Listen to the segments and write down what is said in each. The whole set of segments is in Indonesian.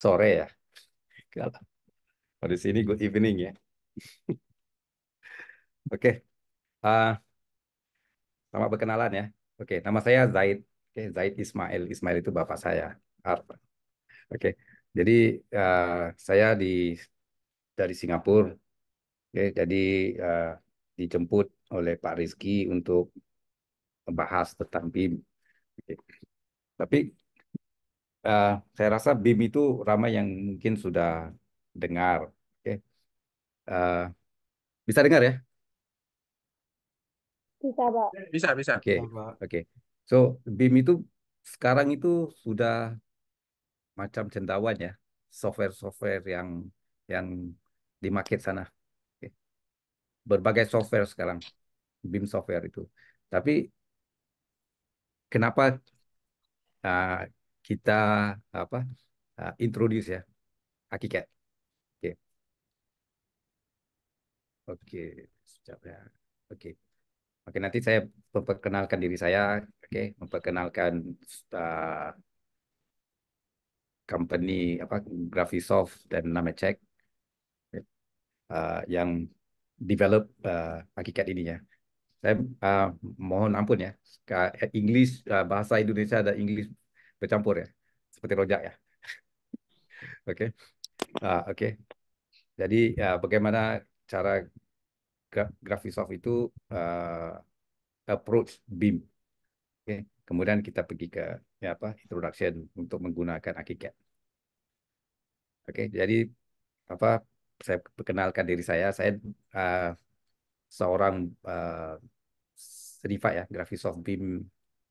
Sore ya. Kalau di sini good evening ya. Oke, ah, selamat berkenalan ya. Oke, nama saya Zaid. Oke, Zaid Ismail. Ismail itu bapak saya. Oke, jadi saya dari Singapura. Oke, jadi ah, dijemput oleh Pak Rizky untuk membahas tentang BIM. Oke. Tapi saya rasa BIM itu ramai yang mungkin sudah dengar. Oke, ah, bisa dengar ya? Bisa, Pak. Bisa, bisa. Oke, Pak. oke. So, BIM itu sekarang itu sudah macam cendawan ya, software-software yang di market sana. Oke. Berbagai software sekarang, BIM software itu. Tapi kenapa uh, kita apa introduce ya Hakikat? Oke, oke, sekejap ya. Oke, oke. Nanti saya memperkenalkan diri saya. Oke, memperkenalkan uh, company apa Graphisoft dan Namecheck yang develop Hakikat ini ya. Saya mohon ampun ya, English bahasa Indonesia dan English bercampur ya, seperti rojak ya. Oke, oke. Jadi bagaimana cara Graphisoft itu approach BIM? Oke, kemudian kita pergi ke ya apa introduction untuk menggunakan ArchiCAD. Oke, jadi apa saya perkenalkan diri saya. Saya uh, seorang certified ya Graphisoft BIM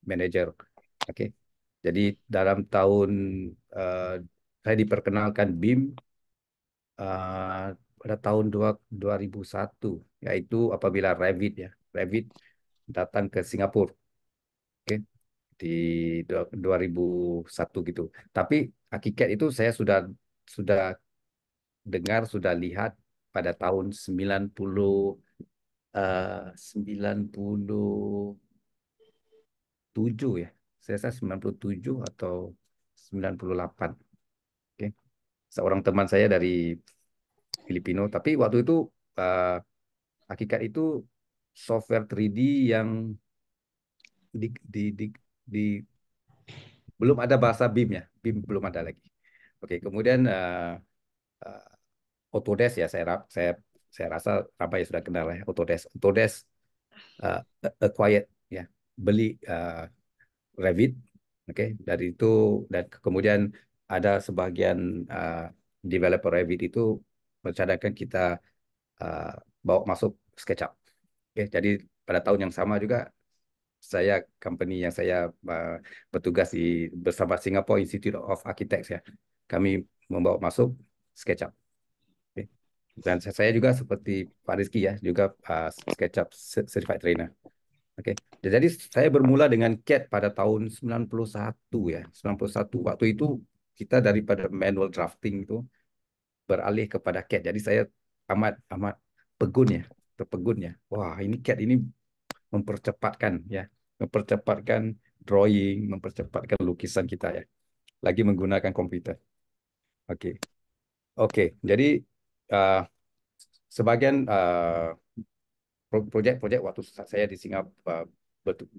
Manager. Oke. Jadi dalam tahun eh, saya diperkenalkan BIM eh, pada tahun 2001, yaitu apabila Revit ya, Revit datang ke Singapura, oke, di 2001 gitu. Tapi hakikat itu saya sudah dengar, sudah lihat pada tahun 97 ya. Saya rasa 97 atau 98. Oke. Seorang teman saya dari Filipino, tapi waktu itu eh, hakikat itu software 3D yang di, di, di, di- belum ada bahasa BIM ya, BIM belum ada lagi. Oke, kemudian eh, Autodesk ya saya rasa apa ya sudah kenal ya Autodesk uh, acquired ya beli Revit, oke, dari itu dan kemudian ada sebagian uh, developer Revit itu mencadangkan kita uh, bawa masuk SketchUp. Oke, jadi pada tahun yang sama juga saya company yang saya uh, bertugas bersama Singapore Institute of Architects ya, kami membawa masuk SketchUp. Oke. Dan saya juga seperti Pak Rizky ya, juga SketchUp Certified Trainer. Oke. Jadi saya bermula dengan CAD pada tahun 91 ya, 91. Waktu itu kita daripada manual drafting itu beralih kepada CAD. Jadi saya amat amat pegun ya, terpegun ya. Wah, ini CAD ini mempercepatkan ya, mempercepatkan drawing, mempercepatkan lukisan kita ya. Lagi menggunakan komputer. Oke. Oke. Jadi uh, sebagian proyek-proyek waktu saya di Singapura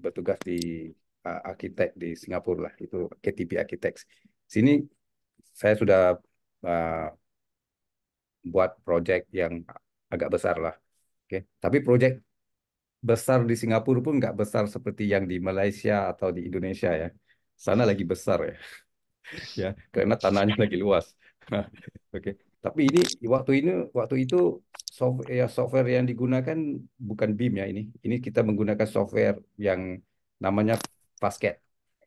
bertugas di arsitek di Singapura lah itu KTP Architects. Sini saya sudah uh, buat proyek yang agak besar lah. Oke. Tapi proyek besar di Singapura pun nggak besar seperti yang di Malaysia atau di Indonesia ya. Sana lagi besar ya, ya karena tanahnya lagi luas. Oke. Tapi waktu itu software yang digunakan bukan BIM ya ini. Ini kita menggunakan software yang namanya Fastcad.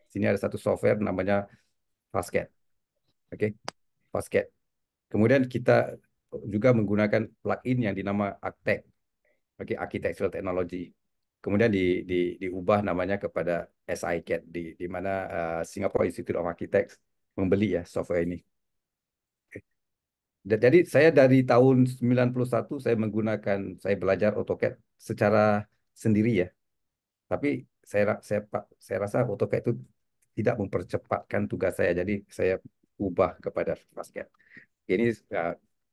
Sini ada satu software namanya Fastcad. Oke, Fastcad. Kemudian kita juga menggunakan plugin yang dinama Architect. Oke, Architectural Technology. Kemudian diubah namanya kepada SICAD di mana Singapore Institute of Architects membeli ya software ini. Jadi saya dari tahun 91 saya belajar AutoCAD secara sendiri ya. Tapi saya rasa AutoCAD itu tidak mempercepatkan tugas saya. Jadi saya ubah kepada FastCAD. Ini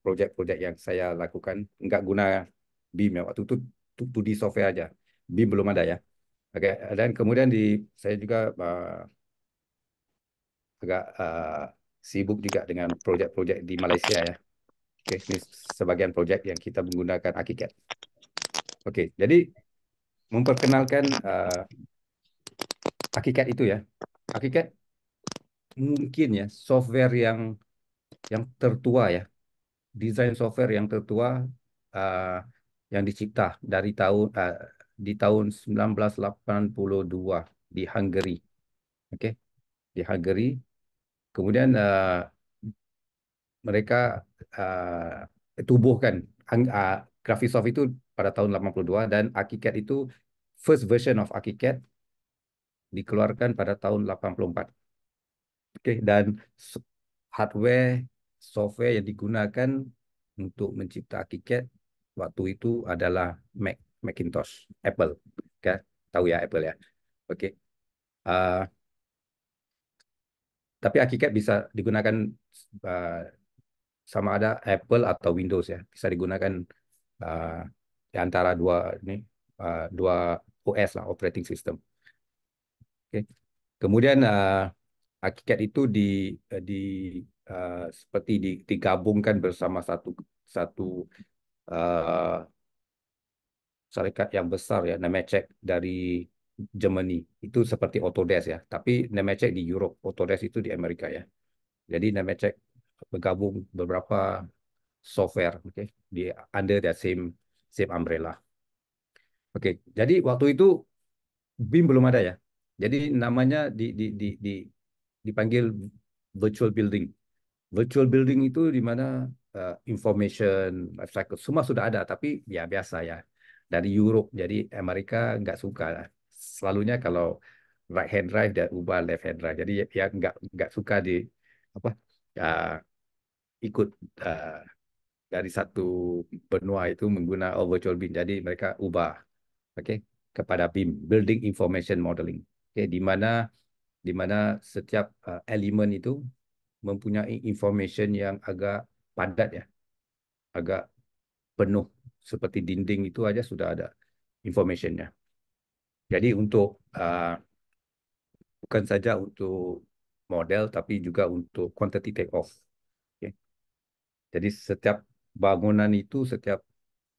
projek-projek yang saya lakukan nggak guna BIM ya. Waktu itu 2D software aja. BIM belum ada ya. Oke, dan kemudian saya juga agak sibuk juga dengan projek-projek di Malaysia ya. Oke, ini sebagian projek yang kita menggunakan ArchiCAD. Oke, jadi memperkenalkan ArchiCAD itu ya. ArchiCAD mungkin ya software yang tertua ya, desain software yang tertua uh, yang dicipta di tahun 1982 di Hungary. Oke, di Hungary. Kemudian mereka tubuhkan Graphisoft itu pada tahun 82 dan ArchiCAD itu first version of ArchiCAD dikeluarkan pada tahun 84. Oke, dan hardware, software yang digunakan untuk mencipta ArchiCAD waktu itu adalah Macintosh, Apple. Oke, tahu ya Apple ya. Oke, uh, tapi ArchiCAD bisa digunakan uh, sama ada Apple atau Windows ya. Bisa digunakan uh, di antara dua OS lah, operating system. Oke. Kemudian ArchiCAD itu di seperti digabungkan bersama satu satu uh, syarikat yang besar ya, Nemetschek dari Germany. Itu seperti Autodesk ya, tapi Nemetschek di Europe, Autodesk itu di Amerika ya. Jadi Nemetschek bergabung beberapa software, okay, di under the same umbrella. Oke, jadi waktu itu BIM belum ada ya. Jadi namanya dipanggil virtual building. Virtual building itu di mana information life cycle semua sudah ada, tapi ya biasa ya dari Europe. Jadi Amerika nggak suka. Selalunya kalau right hand drive dan ubah left hand drive. Jadi ya nggak suka di apa uh, ikut uh, dari satu benua itu menggunakan virtual BIM. Jadi mereka ubah, oke, kepada BIM, Building Information Modeling. Oke, di mana setiap elemen itu mempunyai information yang agak padat ya, agak penuh. Seperti dinding itu aja sudah ada informationnya. Jadi bukan saja untuk model, tapi juga untuk quantity take off. Oke. Jadi setiap bangunan itu, setiap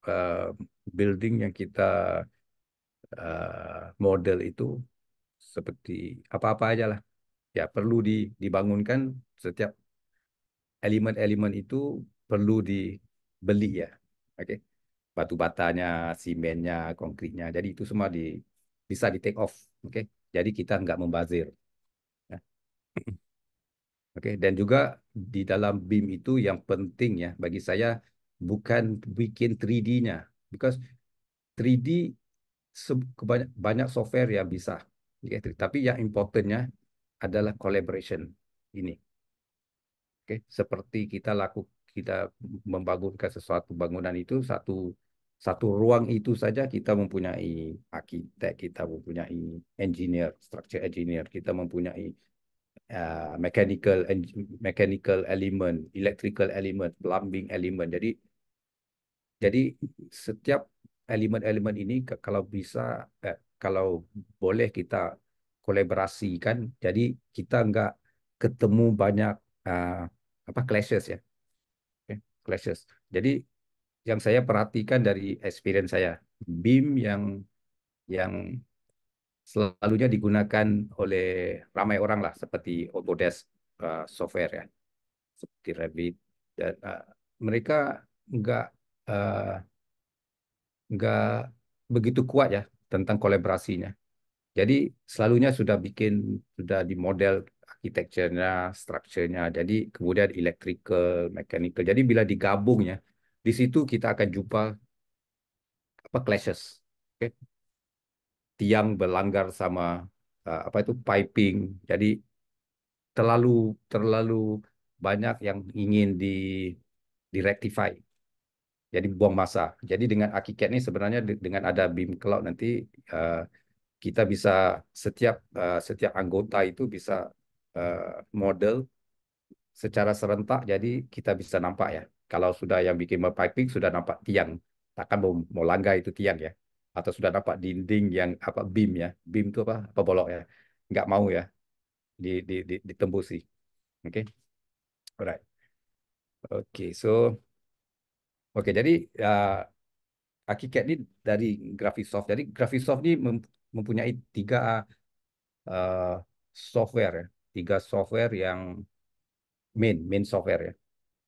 uh, building yang kita model itu seperti apa-apa aja lah. Ya perlu dibangunkan, setiap elemen-elemen itu perlu dibeli ya. Oke. Batu batanya, simennya, konkritnya. Jadi itu semua bisa di take off. Oke. Jadi kita nggak membazir. Ya. Oke. Dan juga di dalam BIM itu yang penting ya bagi saya bukan bikin 3D-nya. Because 3D banyak software yang bisa. Oke. Tapi yang importantnya adalah collaboration ini. Oke, seperti kita membangunkan sesuatu bangunan itu satu satu ruang itu saja kita mempunyai arsitek, kita mempunyai engineer, structure engineer, kita mempunyai mechanical element, electrical element, plumbing element. Jadi setiap elemen-elemen ini kalau bisa kalau boleh kita kolaborasikan, jadi kita nggak ketemu banyak uh, clashes ya, okay? Clashes. Jadi yang saya perhatikan dari experience saya, BIM yang selalunya digunakan oleh ramai orang lah, seperti Autodesk software ya, seperti Revit dan mereka nggak uh, nggak begitu kuat ya tentang kolaborasinya. Jadi selalunya sudah di model arsitekturnya, strukturnya. Jadi kemudian electrical, mechanical. Jadi bila digabung ya, di situ kita akan jumpa clashes. Oke. Tiang berlanggar sama apa itu piping. Jadi terlalu terlalu banyak yang ingin directify. Jadi buang masa. Jadi dengan ArchiCAD ini sebenarnya dengan ada BIM Cloud nanti uh, kita bisa setiap anggota itu bisa model secara serentak, jadi kita bisa nampak ya. Kalau sudah yang bikin piping sudah nampak tiang, takkan mau langgar itu tiang ya. Atau sudah nampak dinding yang apa beam ya, beam itu apa bolok ya, nggak mau ya ditembusi. Oke, alright. Oke, so jadi uh, ArchiCAD ini dari Graphisoft. Jadi Graphisoft ini mempunyai tiga uh, software ya, tiga software yang main software ya.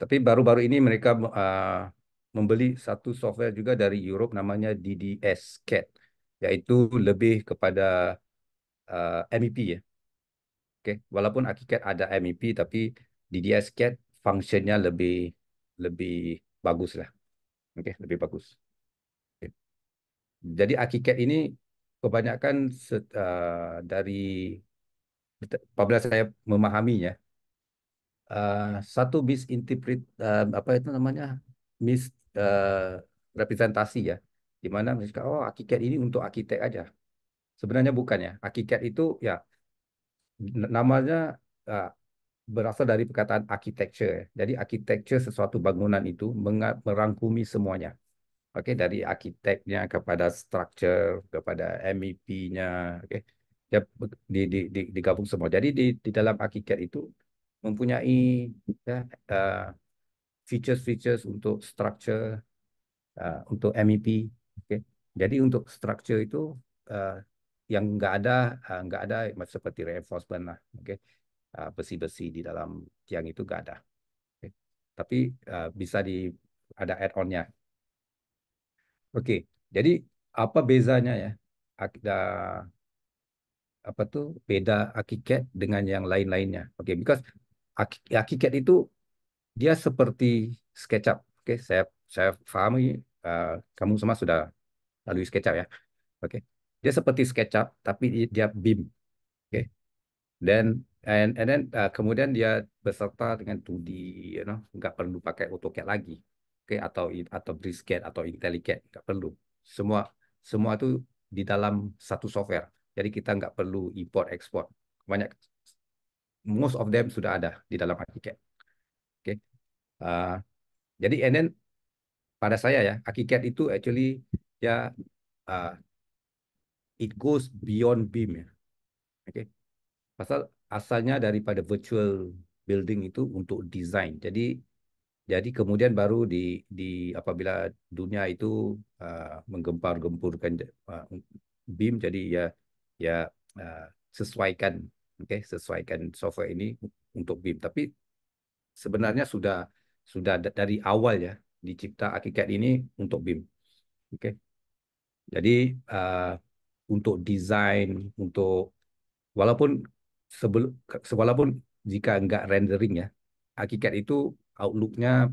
Tapi baru-baru ini mereka membeli satu software juga dari Europe namanya DDS CAD, yaitu lebih kepada MEP ya. Oke, walaupun ArchiCAD ada MEP, tapi DDS CAD fungsinya lebih lebih bagus lah. Oke, lebih bagus. Oke. Jadi ArchiCAD ini kebanyakan dari apabila saya memahaminya, uh, satu misinterpret apa itu namanya mis representasi ya, di mana mereka oh ArchiCAD ini untuk arsitek aja. Sebenarnya bukan ya. ArchiCAD itu ya namanya uh, berasal dari perkataan architecture ya. Jadi architecture sesuatu bangunan itu merangkumi semuanya. Oke, dari arsiteknya kepada structure kepada MEP-nya, oke. Ya digabung semua. Jadi di dalam ArchiCAD itu mempunyai ya, uh, features-features untuk structure, untuk MEP. Oke. Jadi untuk structure itu uh, yang nggak ada seperti reinforcement lah. Oke. Besi-besi di dalam tiang itu nggak ada. Oke. Tapi bisa ada add-on-nya. Oke. Jadi apa bezanya ya? Ada apa tuh beda ArchiCAD dengan yang lain-lainnya? Oke, because ArchiCAD itu dia seperti SketchUp. Oke, saya pahami kamu semua sudah lalui SketchUp ya. Oke, dia seperti SketchUp tapi dia BIM. Oke, dan kemudian dia beserta dengan 2D, nggak perlu pakai AutoCAD lagi. Oke, atau Brisket atau IntelliCAD nggak perlu. Semua semua itu di dalam satu software. Jadi kita nggak perlu import export. Banyak most of them sudah ada di dalam ArchiCAD. Oke. Uh, jadi pada saya ya, ArchiCAD itu actually ya uh, it goes beyond BIM ya. Oke. Pasal asalnya daripada virtual building itu untuk desain. Jadi kemudian baru di apabila dunia itu menggempar-gempurkan BIM, jadi ya uh, sesuaikan, sesuaikan software ini untuk BIM. Tapi sebenarnya sudah dari awal ya dicipta ArchiCAD ini untuk BIM. Oke. Jadi uh, untuk desain, untuk walaupun sebelum walaupun jika nggak rendering ya, ArchiCAD itu outlooknya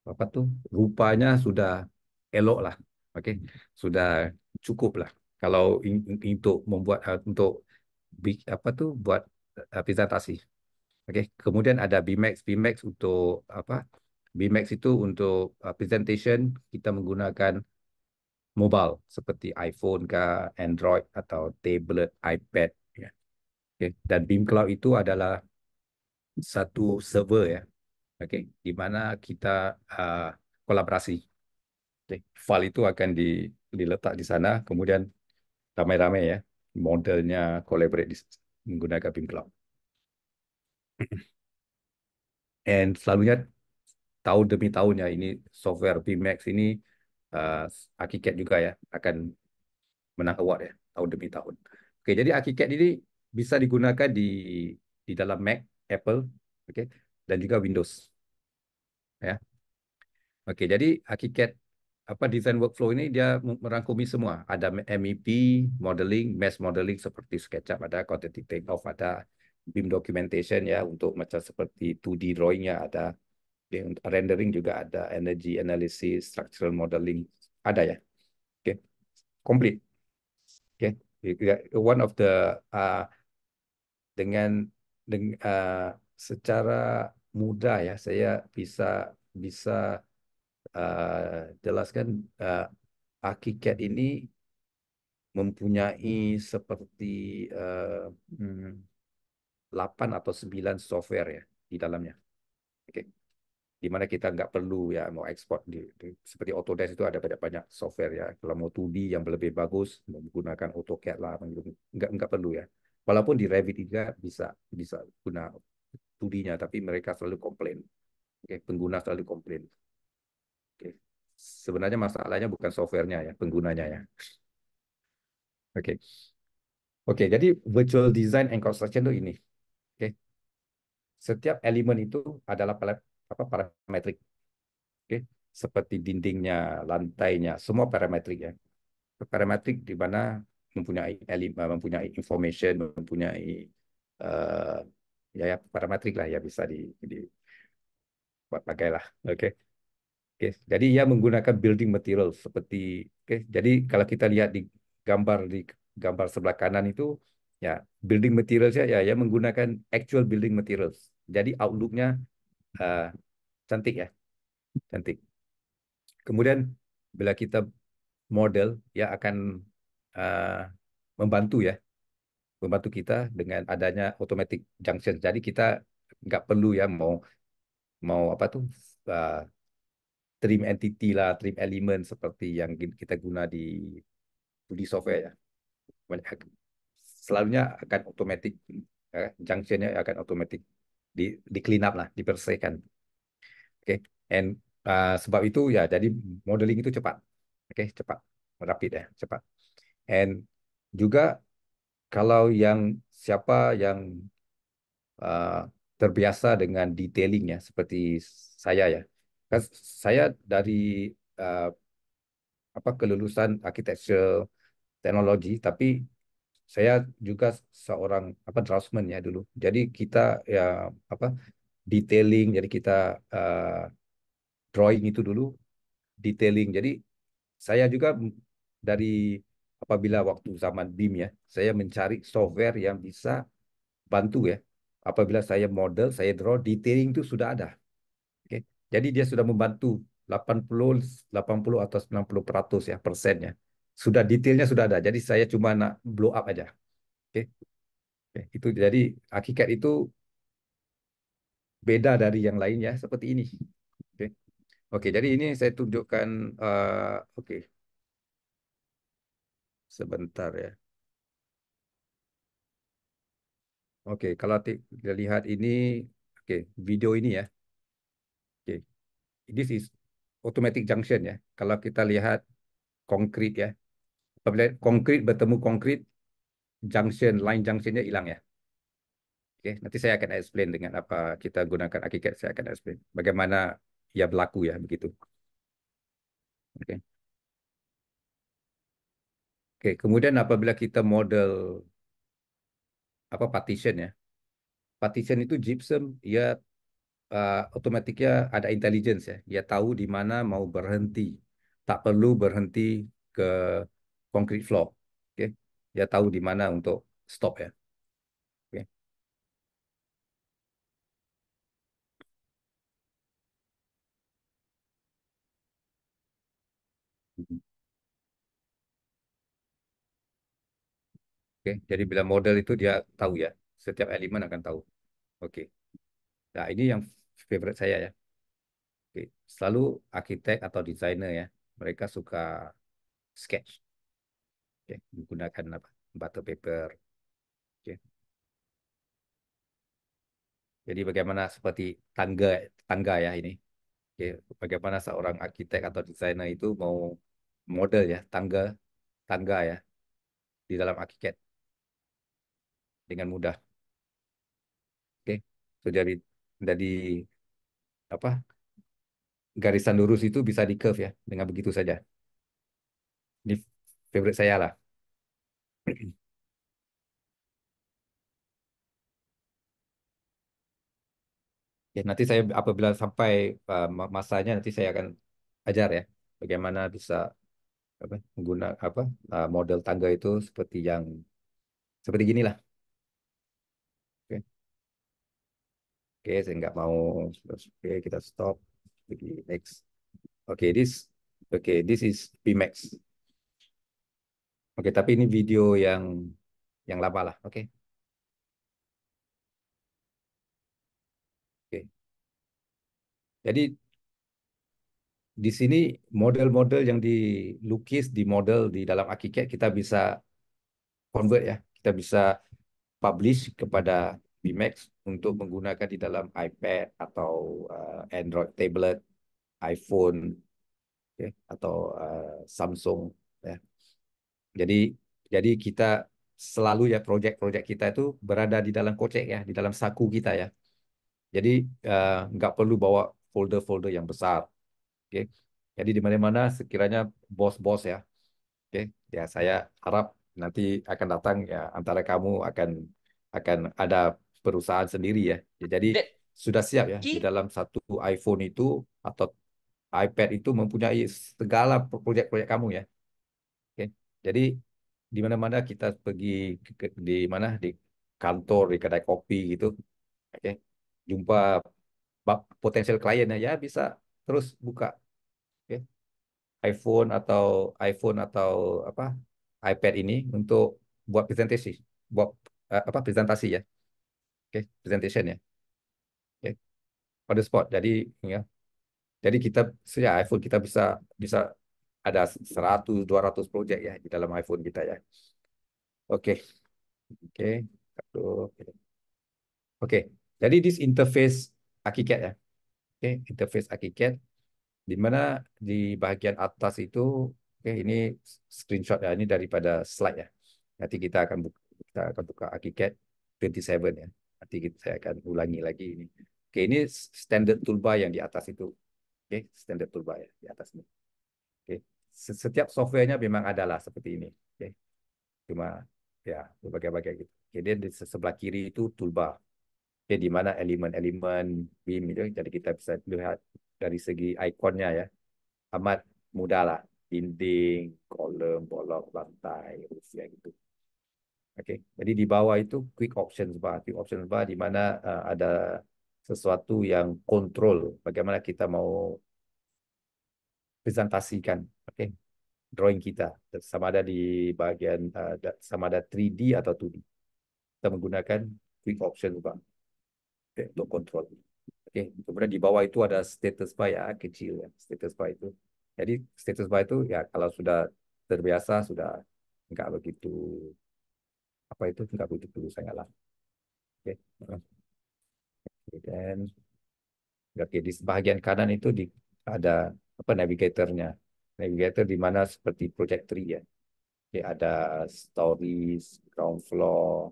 apa tuh rupanya sudah elok lah, oke, sudah cukup lah. Kalau untuk membuat untuk apa tuh buat presentasi, oke. Kemudian ada BMax, BMax untuk apa? BMax itu untuk presentation kita menggunakan mobile seperti iPhone kah, Android atau tablet, iPad. Ya. Oke. Dan Beam Cloud itu adalah satu server ya, oke, di mana kita uh, kolaborasi. Oke. File itu akan diletak di sana, kemudian ramai-ramai ya, modelnya collaborate menggunakan Beam Cloud. Dan selalunya tahun demi tahun ya ini software BMax ini uh, ArchiCAD juga ya akan menang award ya tahun demi tahun. Oke, jadi ArchiCAD ini bisa digunakan di dalam Mac, Apple, oke, dan juga Windows ya. Oke, jadi ArchiCAD apa design workflow ini dia merangkumi semua. Ada MEP, modeling, mesh modeling seperti SketchUp, ada quantity takeoff, ada BIM documentation ya untuk macam seperti 2D drawing-nya ada. Oke, untuk rendering juga ada, energy analysis, structural modeling ada ya. Oke, complete. Oke, one of the uh, dengan secara mudah ya saya bisa bisa jelaskan ArchiCAD ini mempunyai seperti uh, hmm, 8 atau 9 software ya di dalamnya. Oke. Di mana kita nggak perlu ya mau ekspor seperti Autodesk itu ada banyak-banyak software ya. Kalau mau 2D yang lebih bagus menggunakan AutoCAD lah, nggak perlu ya. Walaupun di Revit juga bisa bisa guna 2D-nya, tapi mereka selalu komplain. Oke, pengguna selalu komplain. Oke. Sebenarnya masalahnya bukan softwarenya ya, penggunanya ya. Oke. Oke, jadi virtual design and construction itu ini. Oke. Setiap elemen itu adalah parametrik. Oke. Seperti dindingnya, lantainya, semua parametrik ya. Parametrik di mana mempunyai information, mempunyai uh, ya parametrik lah ya bisa dipakai lah. Oke. Oke, jadi ia menggunakan building material seperti oke. Jadi kalau kita lihat di gambar sebelah kanan itu ya building materials ya menggunakan actual building materials. Jadi outlooknya uh, cantik ya, cantik. Kemudian bila kita model ya akan uh, membantu ya, membantu kita dengan adanya automatic junction. Jadi kita nggak perlu ya mau mau apa tuh uh, trim entity lah, trim element seperti yang kita guna di 2D software ya. Selalunya akan otomatis junctionnya akan otomatis di clean up lah, dibersihkan. Oke, and sebab itu ya jadi modeling itu cepat. Oke, cepat, rapid ya, cepat. And juga kalau yang siapa yang uh, terbiasa dengan detailing ya seperti saya ya. Kan saya dari uh, kelulusan architecture teknologi, tapi saya juga seorang draftsman ya dulu. Jadi kita ya apa detailing, jadi kita uh, drawing itu dulu detailing. Jadi saya juga dari apabila waktu zaman BIM ya, saya mencari software yang bisa bantu ya. Apabila saya model, saya draw, detailing itu sudah ada. Oke. Jadi dia sudah membantu 80 80 atau 90% ya persennya. Sudah detailnya sudah ada. Jadi saya cuma nak blow up aja. Oke. Oke. Itu jadi hakikat itu beda dari yang lainnya seperti ini. Oke. Oke, jadi ini saya tunjukkan oke, sebentar ya. Oke, kalau kita lihat ini oke, video ini ya. Oke. This is automatic junction ya. Kalau kita lihat konkrit ya. Apabila konkrit bertemu konkrit, line junctionnya hilang ya. Oke, nanti saya akan explain dengan apa kita gunakan ArchiCAD. Saya akan explain bagaimana ia berlaku ya begitu. Oke, oke. Kemudian apabila kita model partition ya, partition itu gypsum, ia otomatiknya ada intelligence ya. Dia tahu di mana mau berhenti, tak perlu berhenti ke concrete floor. Oke, dia tahu di mana untuk stop ya. Oke. Oke, jadi bila model itu dia tahu ya, setiap elemen akan tahu. Oke. Nah, ini yang favorite saya ya. Oke. Selalu arsitek atau desainer ya, mereka suka sketch, oke, menggunakan apa? Butter paper. Oke. Jadi bagaimana seperti tangga tangga ya ini. Oke. Bagaimana seorang arsitek atau desainer itu mau model ya tangga tangga ya di dalam ArchiCAD dengan mudah. Oke. So, dari apa garisan lurus itu bisa di curve ya dengan begitu saja. Ini favorite saya lah. Ya, nanti saya apabila sampai masanya nanti saya akan ajar ya bagaimana bisa menggunakan model tangga itu seperti gini lah. Oke, oke, saya nggak mau. Oke, kita stop. Pergi next. Oke, this is Pimax. Oke, tapi ini video yang lama lah. Oke, Jadi di sini model-model yang dilukis di model di dalam ArchiCAD kita bisa convert ya. Kita bisa publish kepada Vmax untuk menggunakan di dalam iPad atau Android tablet, iPhone, ya, atau Samsung. Ya. Jadi jadi kita selalu ya proyek-proyek kita itu berada di dalam kocek ya, di dalam saku kita ya. Jadi nggak perlu bawa folder-folder yang besar. Oke. Jadi di mana-mana sekiranya bos-bos ya, oke, ya saya harap nanti akan datang ya antara kamu akan ada perusahaan sendiri ya. Ya, jadi Dek, sudah siap ya di ki dalam satu iPhone itu atau iPad itu mempunyai segala proyek-proyek kamu ya. Oke. Jadi di mana-mana kita pergi di mana di kantor, di kedai kopi gitu, oke. Jumpa potensial klien ya bisa terus buka, oke, iPhone atau apa iPad ini untuk buat presentasi, buat apa presentasi ya, oke, presentation ya, oke, pada spot. Jadi ya, jadi kita ya iPhone kita bisa bisa ada 100 200 project ya di dalam iPhone kita ya. Oke, oke. Aduh. Oke. Jadi this interface ArchiCAD ya. Oke, interface ArchiCAD di mana di bagian atas itu, oke, ini screenshot ya, ini daripada slide ya. Nanti kita akan buka ArchiCAD 27 ya. Nanti saya akan ulangi lagi ini. Oke, ini standard toolbar yang di atas itu. Oke, standard toolbar ya di atas ini. Oke. Setiap softwarenya memang adalah seperti ini. Oke. Cuma ya berbagai-bagai gitu. Oke, dia di sebelah kiri itu toolbar. Oke, di mana elemen-elemen BIM itu, jadi kita bisa lihat dari segi ikonnya ya, amat mudah lah. Dinding, kolom, bolok, lantai, roof ya gitu. Oke, jadi di bawah itu quick options bar. Quick options bar di mana ada sesuatu yang kontrol bagaimana kita mau presentasikan, oke, drawing kita. Sama ada di bagian sama ada 3D atau 2D. Kita menggunakan quick options bar, oke, untuk kontrol. Oke, kemudian di bawah itu ada status bar ya, kecil ya, status bar itu. Jadi status bar itu ya kalau sudah terbiasa sudah nggak begitu apa itu nggak begitu perlu saya lah. Oke, dan oke di bagian kanan itu ada apa navigatornya. Navigator di mana seperti project tree ya. Oke, ada stories, ground floor,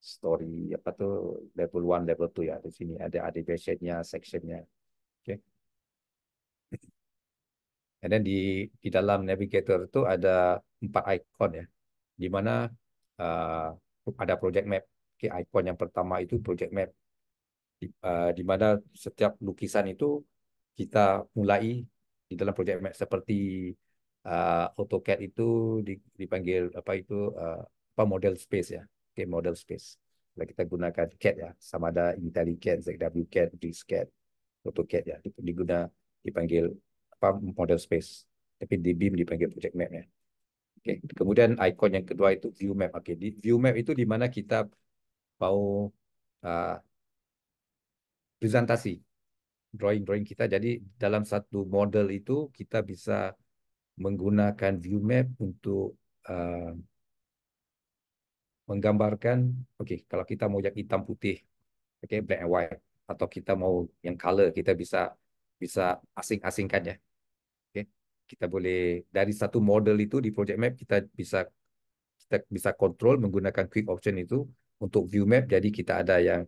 story apa tuh level one, level 2 ya di sini ada animationnya, sectionnya. Oke. Dan di dalam navigator itu ada 4 icon ya, di mana ada project map. Oke, icon yang pertama itu project map, di mana setiap lukisan itu kita mulai di dalam project map seperti AutoCAD itu dipanggil apa itu apa model space ya. Oke, model space. Kalau kita gunakan CAD ya, sama ada IntelliCAD, ZWCAD, GSCAD, AutoCAD ya, dipanggil apa model space. Tapi di BIM dipanggil project map ya. Oke, kemudian icon yang kedua itu view map. Oke, di view map itu di mana kita mau uh, presentasi drawing-drawing kita. Jadi dalam satu model itu kita bisa menggunakan view map untuk uh, menggambarkan. Oke, kalau kita mau yang hitam putih, oke, black and white, atau kita mau yang color, kita bisa bisa asing-asingkan ya. Oke, kita boleh dari satu model itu di project map kita bisa kontrol menggunakan quick option itu untuk view map. Jadi kita ada yang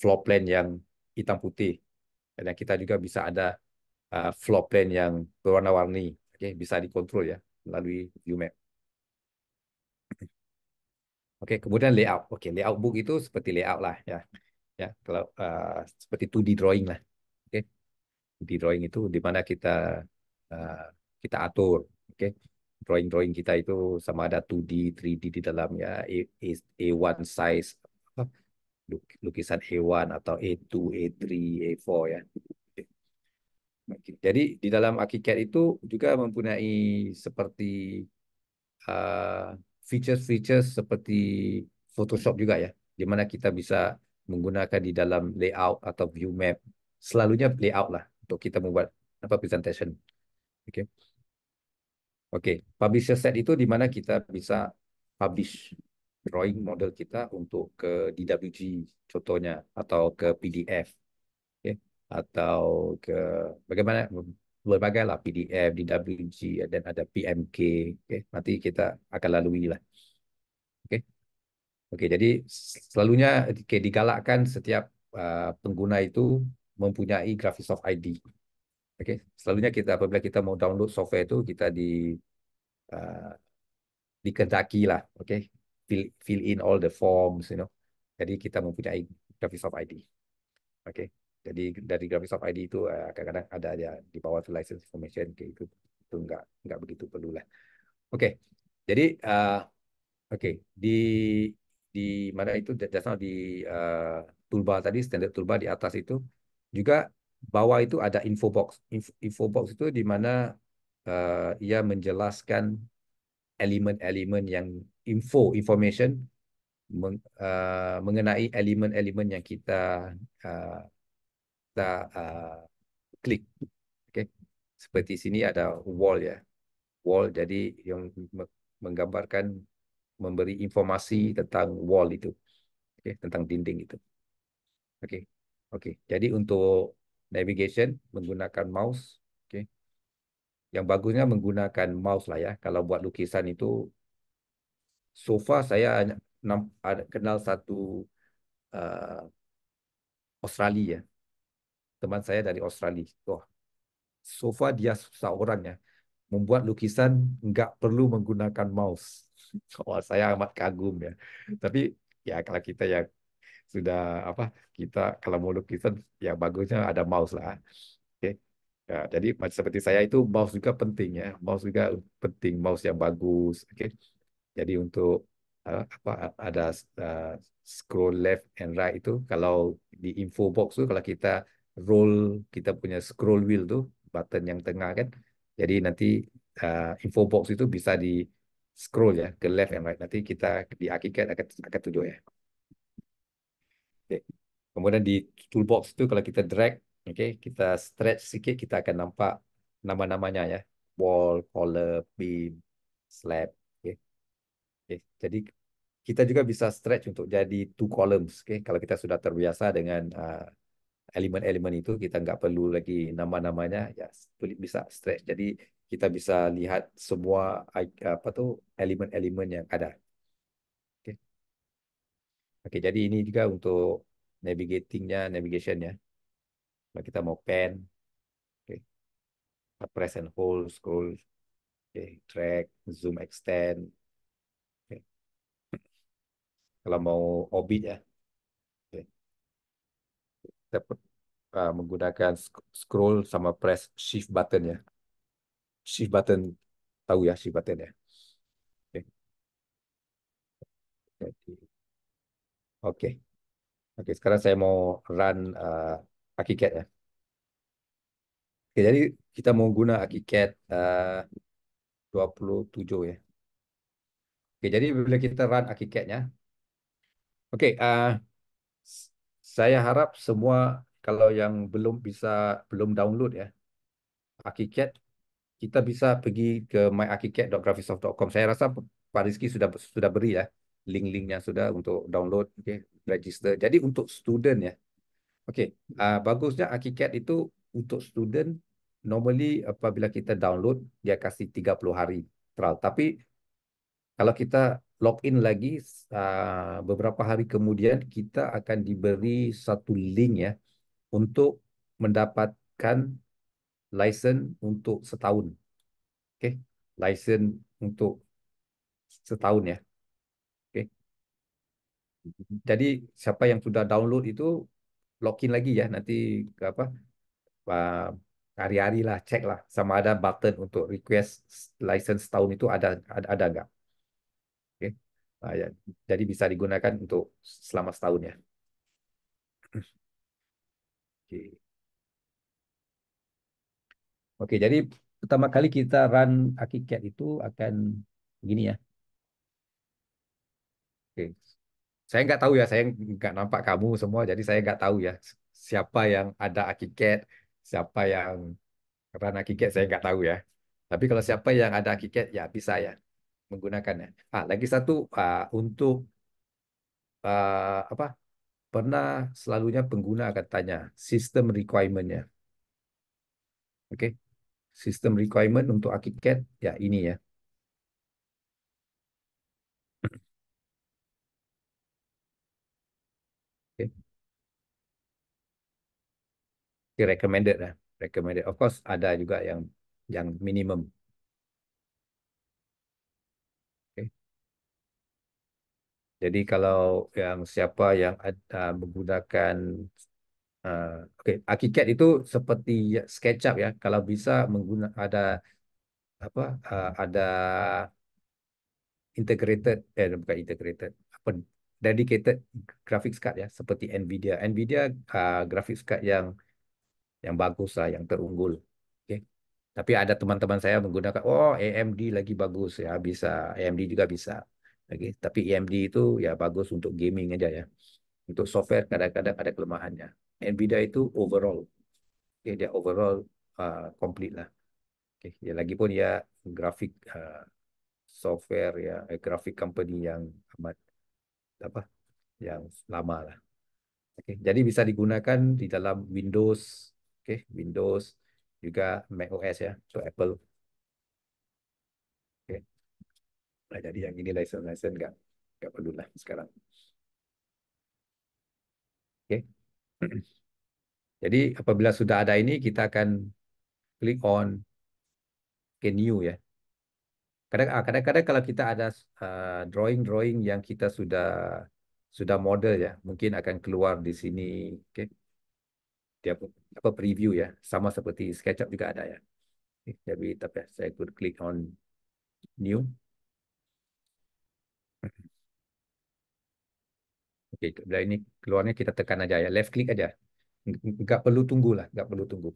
floor plan yang hitam putih, dan kita juga bisa ada floor plan yang berwarna-warni. Oke, bisa dikontrol ya melalui view map. Oke, kemudian layout. Oke, layout book itu seperti layout lah ya. Ya, kalau seperti 2D drawing lah. Oke, 2D drawing itu di mana uh, kita atur. Oke, drawing-drawing kita itu sama ada 2D, 3D di dalamnya, A1 size, apa, lukisan A1 atau A2, A3, A4 ya. Oke. Jadi di dalam ArchiCAD itu juga mempunyai seperti uh, features-features seperti Photoshop juga ya, di mana kita bisa menggunakan di dalam layout atau view map. selalunya layout lah untuk kita membuat apa presentation. Oke. Oke, publisher set itu di mana kita bisa publish drawing model kita untuk ke DWG contohnya atau ke PDF, oke, atau ke bagaimana berbagai lah PDF, DWG dan ada PMK, oke. Nanti kita akan lalui lah, oke. Oke, jadi selalunya digalakkan setiap pengguna itu mempunyai Graphisoft ID. Oke, selalunya kita apabila kita mau download software itu kita uh, dikehendaki lah, oke, fill in all the forms, you know. Jadi kita mempunyai Graphisoft ID, oke. Jadi dari Graphisoft ID itu kadang-kadang ada ya di bawah tuh license information, kayak itu nggak begitu perlu lah, oke. Jadi oke, di mana itu just now di toolbar tadi, standard toolbar di atas itu juga bawah itu ada info box. Info box itu di mana ia menjelaskan elemen-elemen yang information mengenai elemen-elemen yang uh, kita klik. Oke. Seperti sini ada wall ya. Wall jadi yang menggambarkan memberi informasi tentang wall itu, oke, tentang dinding itu. Oke. Oke. Jadi untuk navigation menggunakan mouse, oke. Yang bagusnya menggunakan mouse lah ya. Kalau buat lukisan itu so far saya hanya kenal satu uh, Australia ya. Teman saya dari Australia. Wah, so far dia seorang ya membuat lukisan nggak perlu menggunakan mouse. Wah, saya amat kagum ya. Tapi ya kalau kita ya sudah apa, kita kalau mau lukisan ya bagusnya ada mouse lah. Oke. Ya, jadi seperti saya itu mouse juga penting ya. Mouse juga penting, mouse yang bagus. Oke. Jadi untuk apa ada uh, scroll left and right itu kalau di info box tuh kalau kita roll kita punya scroll wheel tuh button yang tengah kan. Jadi nanti info box itu bisa di scroll ya ke left and right. Nanti kita di hakikat akan tunjuk ya. Oke. Kemudian di toolbox itu kalau kita drag, oke, kita stretch sedikit kita akan nampak nama-namanya ya. Wall, color, beam, slab. Oke. Oke. Jadi kita juga bisa stretch untuk jadi two columns. Okay? Kalau kita sudah terbiasa dengan elemen-elemen itu, kita nggak perlu lagi nama-namanya, ya bisa stretch. Jadi kita bisa lihat semua apa tuh elemen-elemen yang ada. Okay? Oke, jadi ini juga untuk navigationnya. Kalau kita mau pen, okay, press and hold, scroll, okay, drag, zoom, extend. Okay. Kalau mau orbit ya, okay. Kita menggunakan scroll sama press shift button ya. Shift button, tahu ya shift button ya. Oke. Jadi, oke. Oke, sekarang saya mau run AkiCAD ya. Oke, jadi kita mau guna AkiCAD 27 ya. Oke, jadi bila kita run AkiCAD-nya, oke, saya harap semua kalau yang belum download ya AkiCAD, kita bisa pergi ke myakicad.graphisoft.com. Saya rasa Pak Rizky sudah beri ya link-linknya sudah untuk download, oke, register. Jadi untuk student ya, oke, bagusnya AkiCAD itu untuk student normally apabila kita download dia kasih 30 hari trial. Tapi kalau kita login lagi beberapa hari kemudian kita akan diberi satu link ya untuk mendapatkan license untuk setahun. Oke, license untuk setahun ya. Oke. Jadi siapa yang sudah download itu login lagi ya nanti ke apa uh, hari-hari lah cek lah sama ada button untuk request license setahun itu ada nggak? Oke. Ya. Jadi bisa digunakan untuk selama setahun ya. Oke. Oke, jadi pertama kali kita run AkiCAD itu akan gini ya. Oke. Saya nggak tahu ya, saya nggak nampak kamu semua, jadi saya nggak tahu ya. siapa yang ada AkiCAD, siapa yang run AkiCAD saya nggak tahu ya. Tapi kalau siapa yang ada AkiCAD ya bisa ya menggunakannya. Lagi satu untuk apa? Pernah selalunya pengguna akan tanya sistem requirement-nya. Oke, sistem requirement untuk AkiCAD ya ini ya. Oke, recommended lah, recommended. Of course ada juga yang minimum. Oke. Jadi kalau yang siapa yang ada menggunakan oke, AkiCAD itu seperti SketchUp ya. Kalau bisa ada apa ada integrated bukan integrated apa dedicated graphics card ya seperti Nvidia. Nvidia graphics card yang bagus lah, yang terunggul. Oke. Tapi ada teman-teman saya menggunakan AMD lagi bagus ya, bisa AMD juga bisa. Oke, tapi AMD itu ya bagus untuk gaming aja ya. Untuk software kadang-kadang ada kelemahannya. Nvidia itu overall, oke, dia overall complete lah. Oke, ya lagi pun ya grafik software ya grafik company yang amat apa yang lama lah. Oke, jadi bisa digunakan di dalam Windows, oke, Windows juga Mac OS ya, untuk Apple. Oke. Nah, jadi yang ini license nggak perlu lah sekarang. Oke. Jadi apabila sudah ada ini, kita akan klik on ke new ya. Kadang-kadang kalau kita ada drawing-drawing yang kita sudah model ya, mungkin akan keluar di sini. Oke, dia apa preview ya, sama seperti SketchUp juga ada ya. Oke, jadi tapi saya could klik on new. Oke, bila ini keluarnya kita tekan aja ya, left click aja. Nggak perlu tunggu lah, nggak perlu tunggu.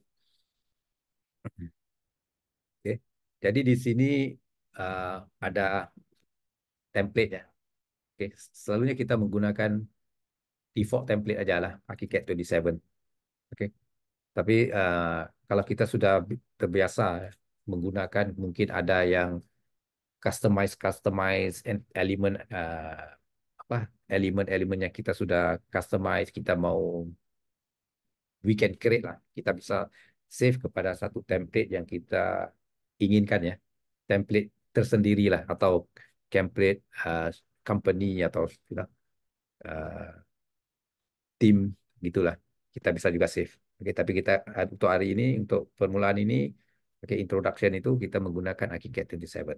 Oke, jadi di sini uh, ada template ya. Oke, selalunya kita menggunakan default template aja lah, ArchiCAD 27. Oke, tapi kalau kita sudah terbiasa menggunakan, mungkin ada yang customize elemen apa elemen-elemen yang kita sudah customize, kita mau we can create lah. Kita bisa save kepada satu template yang kita inginkan ya. Template tersendiri lah atau template company atau uh, tim gitulah. Kita bisa juga save. Oke, tapi kita untuk hari ini untuk permulaan ini oke introduction itu kita menggunakan ArchiCAD 27.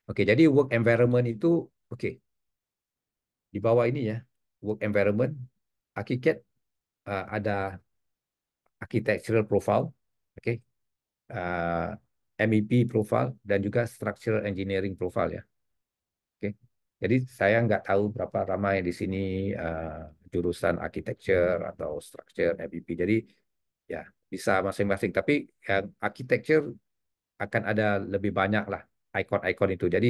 Oke, jadi work environment itu oke di bawah ini ya. Work environment ArchiCAD ada architectural profile, oke, MEP profile dan juga structural engineering profile ya. Oke. Jadi saya nggak tahu berapa ramai di sini jurusan architecture atau structure MEP. Jadi ya bisa masing-masing. Tapi architecture akan ada lebih banyak lah ikon-ikon itu. Jadi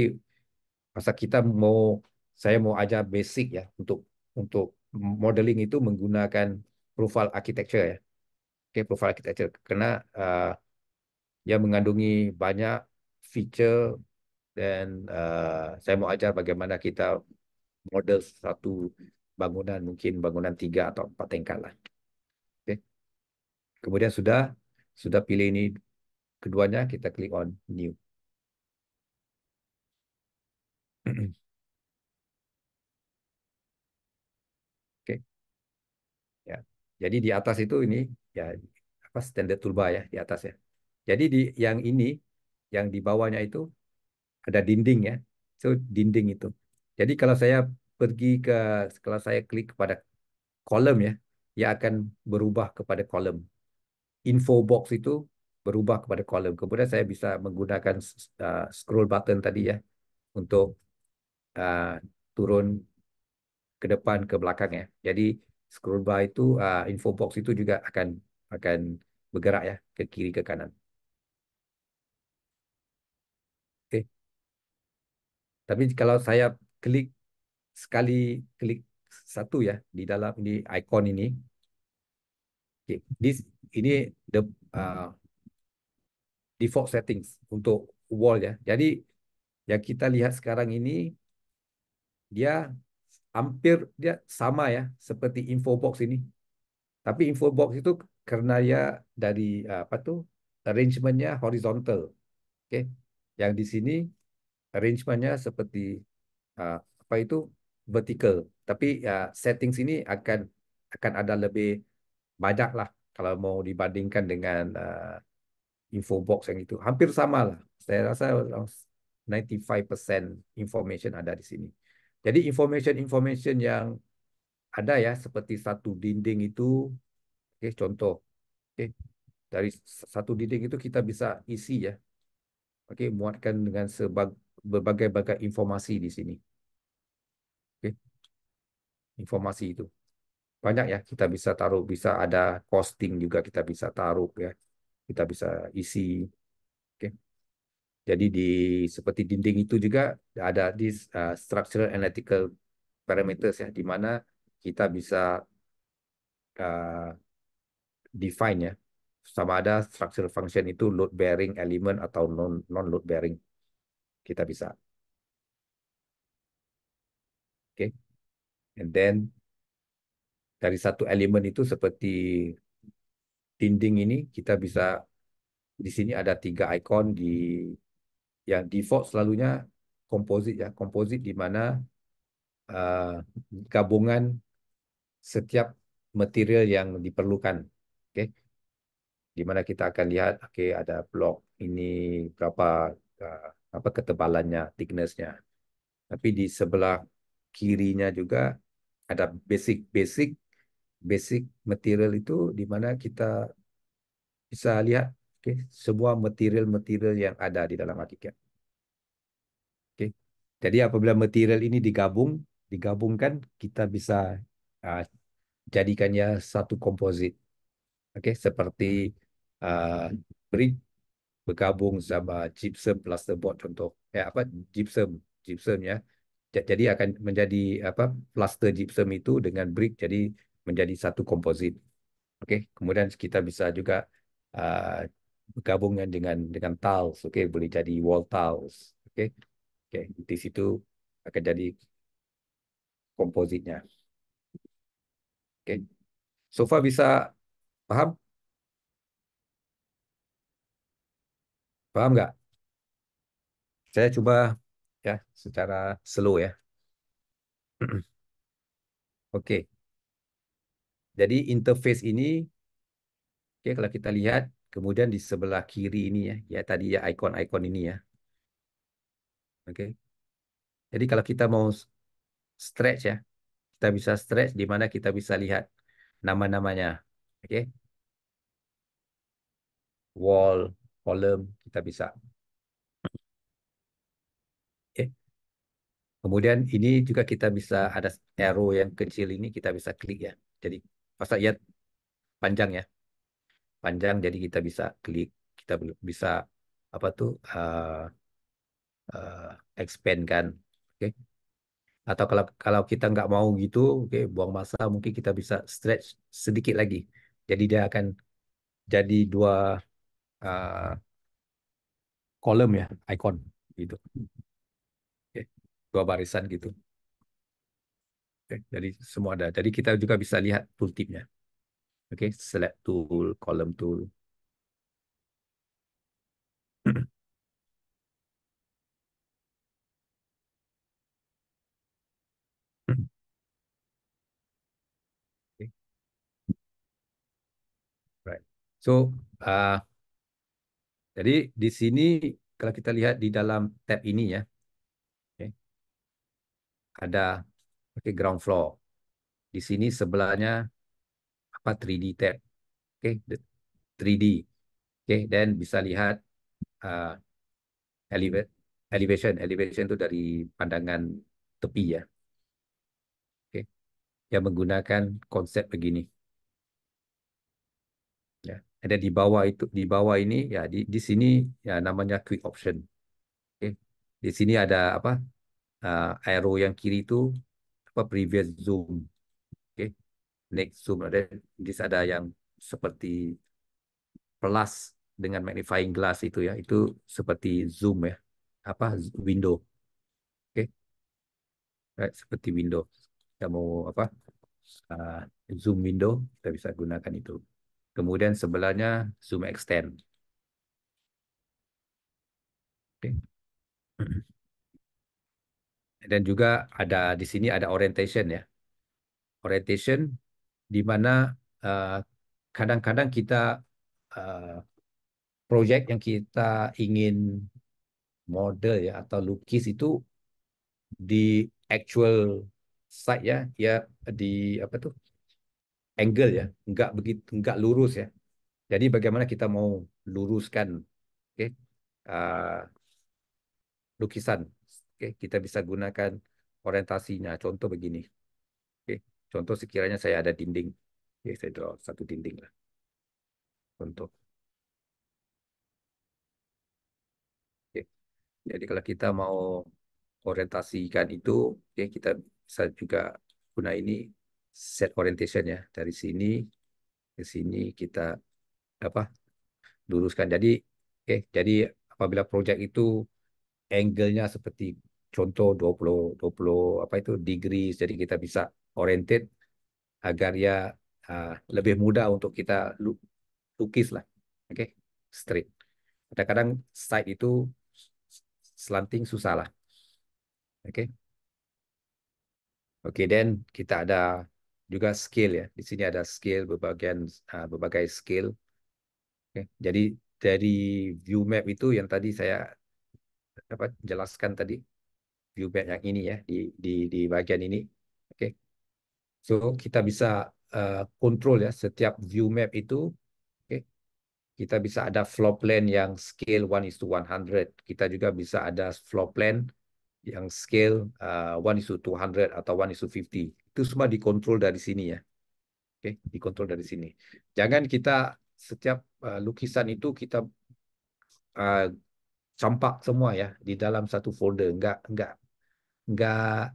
masa kita mau saya mau ajar basic ya untuk modeling itu menggunakan profile architecture ya. Oke, profile architecture karena dia mengandungi banyak feature dan saya mau ajar bagaimana kita model satu bangunan, mungkin bangunan 3 atau 4 tingkat lah. Oke. Kemudian sudah pilih ini keduanya, kita klik on new. Oke, ya. Jadi di atas itu ini ya apa standard toolbar ya di atas ya. Jadi di yang ini yang di bawahnya itu ada dinding ya. So dinding itu. Jadi pergi ke kalau saya klik kepada kolom ya, ia akan berubah kepada kolom. Info box itu berubah kepada kolom. Kemudian saya bisa menggunakan scroll button tadi ya untuk uh, turun ke depan ke belakang ya. Jadi scroll bar itu info box itu juga akan bergerak ya ke kiri ke kanan. Oke. Tapi kalau saya klik sekali klik satu ya di dalam di icon ini Okay. Ini the uh, default settings untuk wall ya. Jadi yang kita lihat sekarang ini dia hampir dia sama ya seperti info box ini. Tapi info box itu karena ya dari apa tuh arrangementnya horizontal. Oke. Yang di sini arrangementnya seperti apa itu vertical. Tapi settings ini akan ada lebih banyak lah kalau mau dibandingkan dengan info box yang itu. Hampir sama lah. Saya rasa 95% information ada di sini. Jadi information yang ada ya seperti satu dinding itu, oke, contoh, oke, dari satu dinding itu kita bisa isi ya, oke, muatkan dengan berbagai-bagai informasi di sini, oke, informasi itu banyak ya kita bisa taruh, bisa ada costing juga kita bisa taruh ya, kita bisa isi, oke. Jadi di seperti dinding itu juga ada di structural analytical parameters ya, di mana kita bisa uh, define ya, sama ada structural function itu load bearing element atau non load bearing kita bisa, oke. Okay? And then dari satu elemen itu seperti dinding ini kita bisa di sini ada tiga icon di yang default selalunya komposit ya, komposit di mana uh, gabungan setiap material yang diperlukan, oke. Okay? Di mana kita akan lihat, oke, okay, ada blok ini berapa uh, apa ketebalannya, thickness-nya. Tapi di sebelah kirinya juga ada basic basic basic material itu di mana kita bisa lihat, okay, semua material-material yang ada di dalam AutoCAD. Okay. Jadi apabila material ini digabungkan, kita bisa uh, jadikannya satu komposit. Okay. Seperti uh, brick bergabung sama gypsum plasterboard contoh. Apa gypsum, gypsum ya. Jadi akan menjadi apa plaster gypsum itu dengan brick jadi menjadi satu komposit. Oke, kemudian kita bisa juga uh, gabungkan dengan tiles. Oke, boleh jadi wall tiles. Oke, oke, di situ akan jadi kompositnya. Oke, so far bisa paham? Paham nggak? Saya coba ya secara slow ya. Oke, jadi interface ini, oke, kalau kita lihat, kemudian di sebelah kiri ini ya, ya tadi ya icon-icon ini ya. Oke, jadi kalau kita mau stretch ya, kita bisa stretch di mana kita bisa lihat nama-namanya. Oke, wall, column, kita bisa. Oke. Kemudian ini juga kita bisa ada arrow yang kecil ini kita bisa klik ya. Jadi pasal ya panjang ya, panjang jadi kita bisa klik, kita bisa apa tuh uh, expand kan. Oke. Atau kalau kalau kita nggak mau gitu, oke, buang masa mungkin kita bisa stretch sedikit lagi. Jadi dia akan jadi dua uh, kolom ya, icon gitu. Oke. Dua barisan gitu. Oke. Jadi semua ada. Jadi kita juga bisa lihat tooltipnya. Oke, select tool, column tool. Okay, right. So, jadi di sini kalau kita lihat di dalam tab ini ya, okay, ada ground floor. Di sini sebelahnya apa 3D tab, okay, 3D, okay, dan bisa lihat uh, elevation, elevation itu dari pandangan tepi ya, okay, yang menggunakan konsep begini. Ya, ada di bawah itu, di bawah ini ya di sini ya namanya quick option. Oke. Di sini ada apa? Arrow yang kiri itu apa previous zoom. Oke. Next zoom ada di ada yang seperti plus dengan magnifying glass itu ya, itu seperti zoom ya, apa window, oke, right, seperti window. Kita mau apa uh, zoom window, kita bisa gunakan itu. Kemudian sebelahnya zoom extend, oke. Dan juga ada di sini ada orientation ya, orientation di mana uh, kadang-kadang kita uh, project yang kita ingin model ya atau lukis itu di actual site ya, ya di apa tuh angle ya, nggak begitu, nggak lurus ya. Jadi bagaimana kita mau luruskan, oke, uh, lukisan, oke, kita bisa gunakan orientasinya. Contoh begini, oke, contoh sekiranya saya ada dinding, oke, saya draw satu dinding lah, contoh, oke. Jadi kalau kita mau orientasikan itu, oke, kita bisa juga guna ini set orientation ya, dari sini ke sini kita apa luruskan. Jadi jadi apabila proyek itu angle-nya seperti contoh 20 apa itu degrees, jadi kita bisa oriented agar ya lebih mudah untuk kita lukis lah. Oke, straight. Kadang-kadang side itu slanting susah lah. Oke. Oke, dan kita ada juga scale ya. Di sini ada scale berbagai scale. Oke. Jadi dari view map itu yang tadi saya dapat jelaskan tadi, view map yang ini ya di bagian ini. Oke. So kita bisa kontrol ya setiap view map itu. Oke. Kita bisa ada floor plan yang scale 1:100. Kita juga bisa ada floor plan yang scale 1:200 atau 1:50. Itu semua dikontrol dari sini ya. Oke, dikontrol dari sini. Jangan kita setiap lukisan itu kita uh, campak semua ya di dalam satu folder. Enggak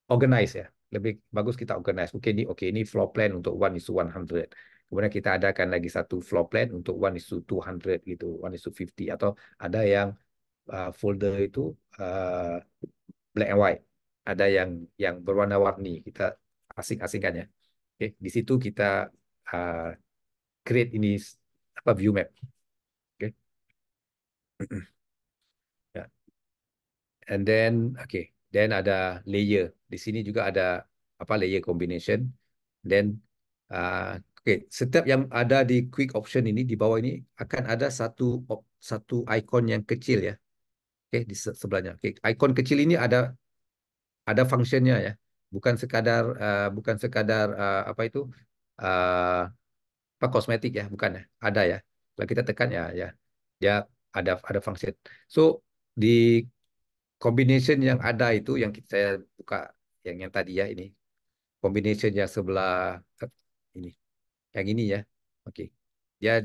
organize ya. Lebih bagus kita organize. Oke, ini floor plan untuk 1:100. Kemudian kita adakan lagi satu floor plan untuk 1:200 gitu, 1:50 atau ada yang folder itu uh, black and white. Ada yang berwarna-warni. Kita asing-asingkan ya. Oke, di situ kita uh, create ini apa view map. Oke. Ya. And then then ada layer. Di sini juga ada apa layer combination. Then setiap yang ada di quick option ini di bawah ini akan ada satu icon yang kecil ya. Oke, di sebelahnya. Oke, icon kecil ini ada fungsinya ya. Bukan sekadar apa itu uh, apa kosmetik ya, bukan ya. Ada ya. Kalau kita tekan ya ya dia ada fungsi. So di combination yang ada itu yang saya buka yang tadi ya ini combination yang sebelah ini yang ini ya, oke, dia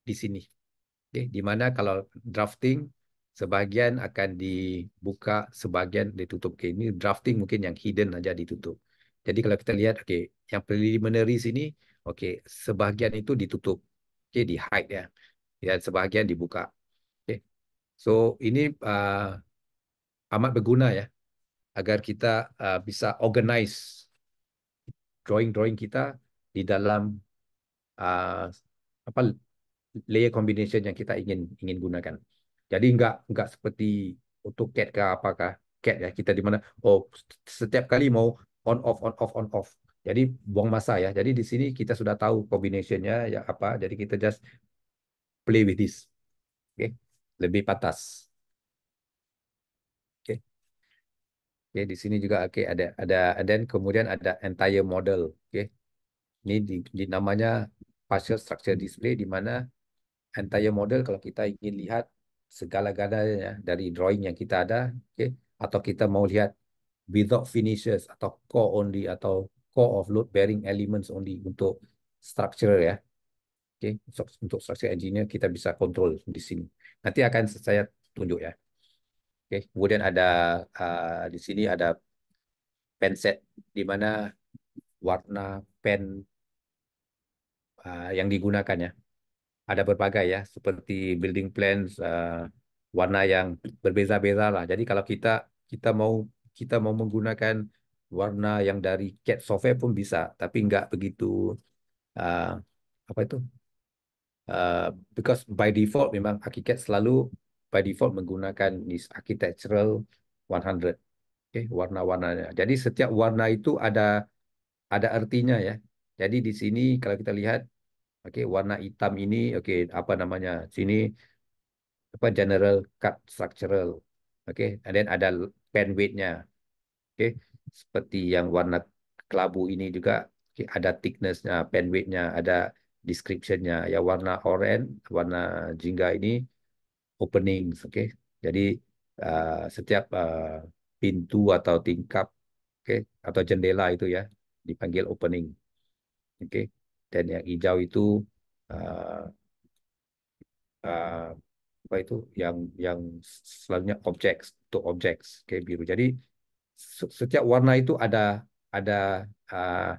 di sini, oke, di mana kalau drafting sebagian akan dibuka, sebagian ditutup. Oke, ini drafting mungkin yang hidden aja ditutup. Jadi kalau kita lihat, oke, yang preliminary sini, oke, sebagian itu ditutup, oke, di hide ya, dan sebagian dibuka. Oke, so ini amat berguna ya agar kita bisa organize drawing-drawing kita di dalam uh, apa layer combination yang kita ingin ingin gunakan. Jadi nggak seperti AutoCAD ke apakah CAD ya kita di mana setiap kali mau on off. Jadi buang masa ya. Jadi di sini kita sudah tahu combinationnya ya apa. Jadi kita just play with this. Oke. Okay? Lebih patas. Oke. Okay? Oke, okay, di sini juga oke ada dan kemudian ada entire model. Oke. Okay? Ini di namanya partial structure display di mana entire model kalau kita ingin lihat segala-galanya dari drawing yang kita ada, okay? Atau kita mau lihat without finishes atau core only atau core of load bearing elements only untuk structure ya, okay? Untuk structure engineer kita bisa kontrol di sini. Nanti akan saya tunjuk ya. Okay? Kemudian ada di sini ada pen set di mana warna pen yang digunakan ya. Ada berbagai ya, seperti building plans, warna yang berbeza-beza lah. Jadi kalau kita mau menggunakan warna yang dari CAD software pun bisa, tapi nggak begitu uh, apa itu? Uh, because by default memang ArchiCAD selalu by default menggunakan this architectural 100, okay, warna-warnanya. Jadi setiap warna itu ada artinya ya. Jadi di sini kalau kita lihat, oke, warna hitam ini, oke, apa namanya? Sini apa general cut structural, oke, and then ada pen weight-nya, oke, seperti yang warna kelabu ini juga, oke, ada thickness-nya, pen weight-nya, ada description-nya. Ya warna oranye, warna jingga ini openings, oke. Jadi setiap pintu atau tingkap, oke, atau jendela itu ya dipanggil opening, oke. Dan yang hijau itu uh, uh, apa itu yang selalunya objects, untuk objects, kayak biru. Jadi setiap warna itu ada uh,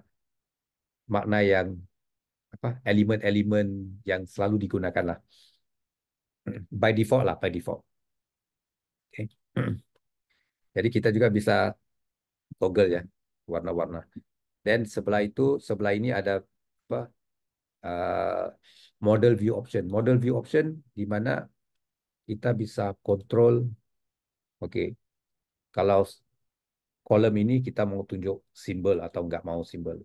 makna yang apa, elemen-elemen yang selalu digunakan lah, by default lah, by default. Okay. Jadi kita juga bisa toggle ya warna-warna. Dan sebelah ini ada apa, uh, model view option. Model view option di mana kita bisa kontrol, oke, kalau kolom ini kita mau tunjuk simbol atau nggak mau simbol.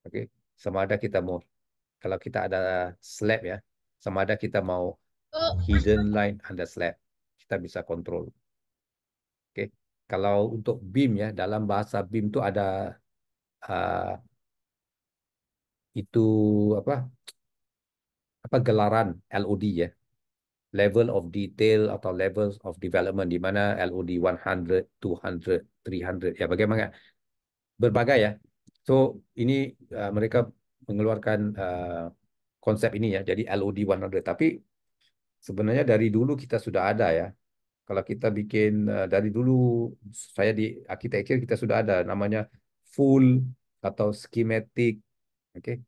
Oke, sama ada kita mau, kalau kita ada slab ya, sama ada kita mau hidden line under slab, kita bisa kontrol. Oke, kalau untuk beam ya, dalam bahasa beam itu ada uh, itu apa gelaran LOD ya, level of detail atau levels of development, di mana LOD 100, 200, 300 ya, bagaimana berbagai ya. So ini mereka mengeluarkan konsep ini ya, jadi LOD 100. Tapi sebenarnya dari dulu kita sudah ada ya. Kalau kita bikin dari dulu, saya di arsitektur kita sudah ada namanya full atau schematic. Oke,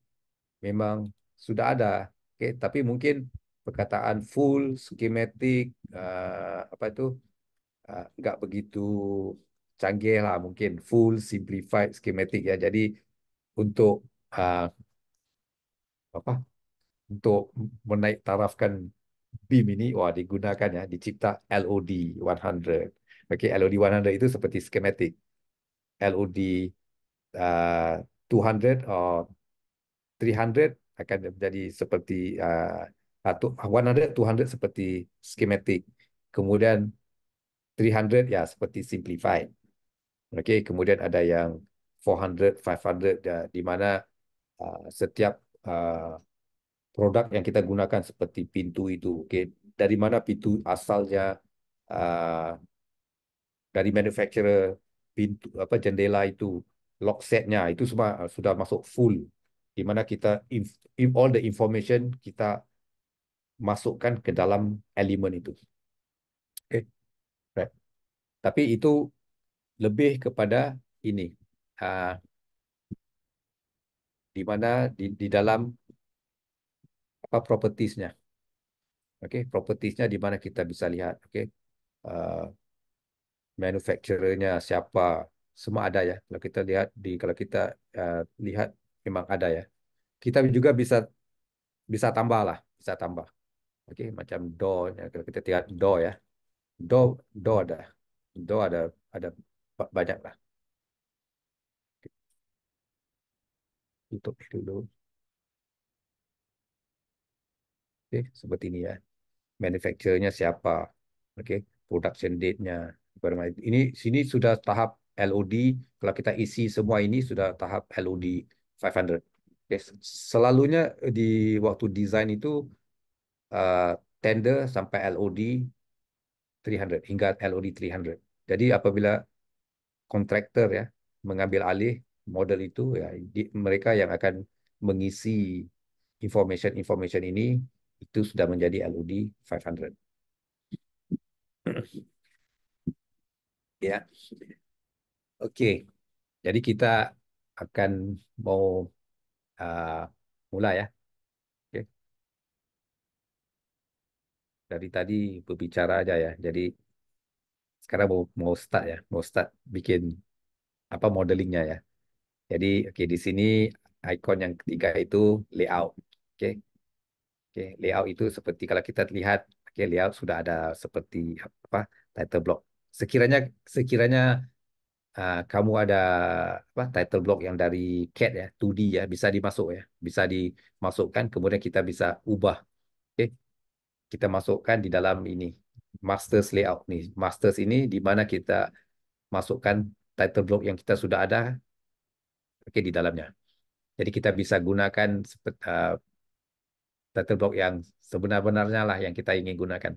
memang sudah ada. Oke, tapi mungkin perkataan full schematic apa itu nggak begitu canggih lah, mungkin full simplified schematic ya. Jadi untuk uh, apa untuk menaik tarafkan BIM ini, wah, digunakan ya, dicipta LOD 100. Oke, LOD 100 itu seperti schematic. LOD 200 atau 300 akan menjadi seperti 100, 200 seperti schematic. Kemudian 300 ya seperti simplified. Oke, kemudian ada yang 400, 500 ya, di mana setiap uh, produk yang kita gunakan seperti pintu itu, oke, dari mana pintu asalnya, uh, dari manufacturer, pintu apa jendela itu, lock setnya itu semua sudah masuk full, di mana kita all the information kita masukkan ke dalam elemen itu, oke, right. Tapi itu lebih kepada ini, uh, di mana di dalam apa propertiesnya, oke, propertiesnya di mana kita bisa lihat, oke, uh, manufacturernya siapa, semua ada ya. Kalau kita lihat kalau kita uh, lihat memang ada ya. Kita juga bisa bisa tambah lah, bisa tambah. Oke, macam door-nya. Kalau kita lihat door ya, door door ada, door ada banyak lah. Untuk itu dulu. Oke, seperti ini ya. Manufacturernya siapa? Oke, production date-nya. Ini sini sudah tahap LOD. Kalau kita isi semua ini sudah tahap LOD 500. Oke, selalunya di waktu desain itu uh, tender sampai LOD 300 hingga LOD 300. Jadi apabila kontraktor ya mengambil alih model itu ya, mereka yang akan mengisi information ini itu sudah menjadi LOD 500. Ya, oke. Jadi kita akan mau uh, mulai ya. Oke. Dari tadi berbicara aja ya. Jadi sekarang mau mau start ya, mau start bikin apa modelingnya ya. Jadi oke di sini icon yang ketiga itu layout. Oke. Oke, layout itu seperti kalau kita lihat, oke, layout sudah ada seperti apa title block. Sekiranya sekiranya kamu ada apa title block yang dari CAD ya, 2D ya, bisa dimasuk ya, bisa dimasukkan. Kemudian kita bisa ubah. Oke, kita masukkan di dalam ini masters layout nih. Masters ini di mana kita masukkan title block yang kita sudah ada, oke di dalamnya. Jadi kita bisa gunakan title block yang sebenar-benarnya lah yang kita ingin gunakan.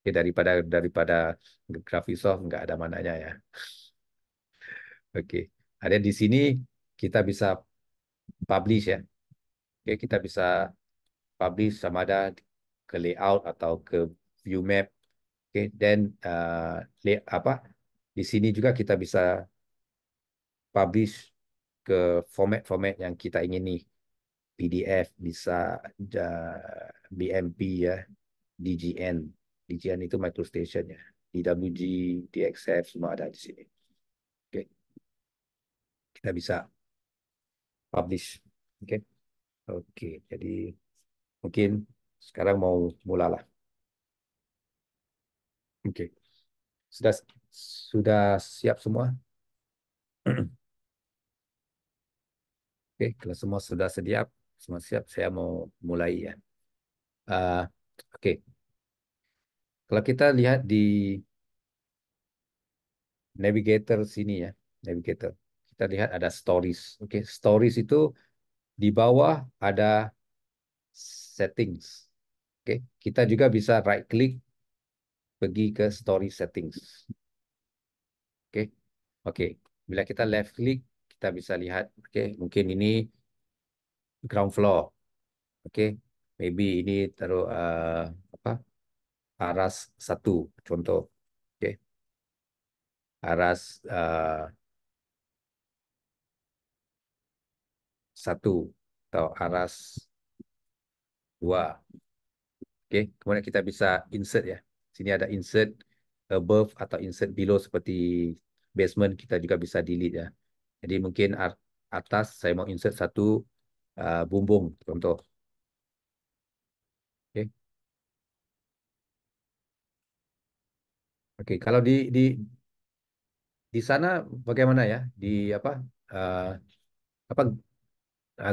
Oke, daripada Graphisoft nggak ada mananya ya. Oke, ada di sini kita bisa publish ya. Oke, kita bisa publish sama ada ke layout atau ke view map. Oke, dan apa? Di sini juga kita bisa publish ke format-format yang kita ingin nih. PDF bisa BMP ya, DGN. DGN itu MicroStation ya. DWG, DXF semua ada di sini. Oke, kita bisa publish. Oke. Oke, jadi mungkin sekarang mau mulalah. Oke, sudah sudah siap semua? Oke, kalau semua sudah siap, semua siap, saya mau mulai ya. Ah, oke, kalau kita lihat di navigator sini ya, navigator, kita lihat ada stories. Oke, stories itu di bawah ada settings. Oke, kita juga bisa right click pergi ke story settings. Oke, oke. Bila kita left click, kita bisa lihat. Oke, mungkin ini ground floor. Oke, maybe ini taruh apa? Aras satu, contoh. Oke, aras satu atau aras dua. Oke, kemudian kita bisa insert ya. Sini ada insert above atau insert below seperti basement kita juga bisa delete ya. Jadi mungkin atas saya mau insert satu bumbung contoh. Oke, oke. Kalau di sana bagaimana ya? Di apa? eh, apa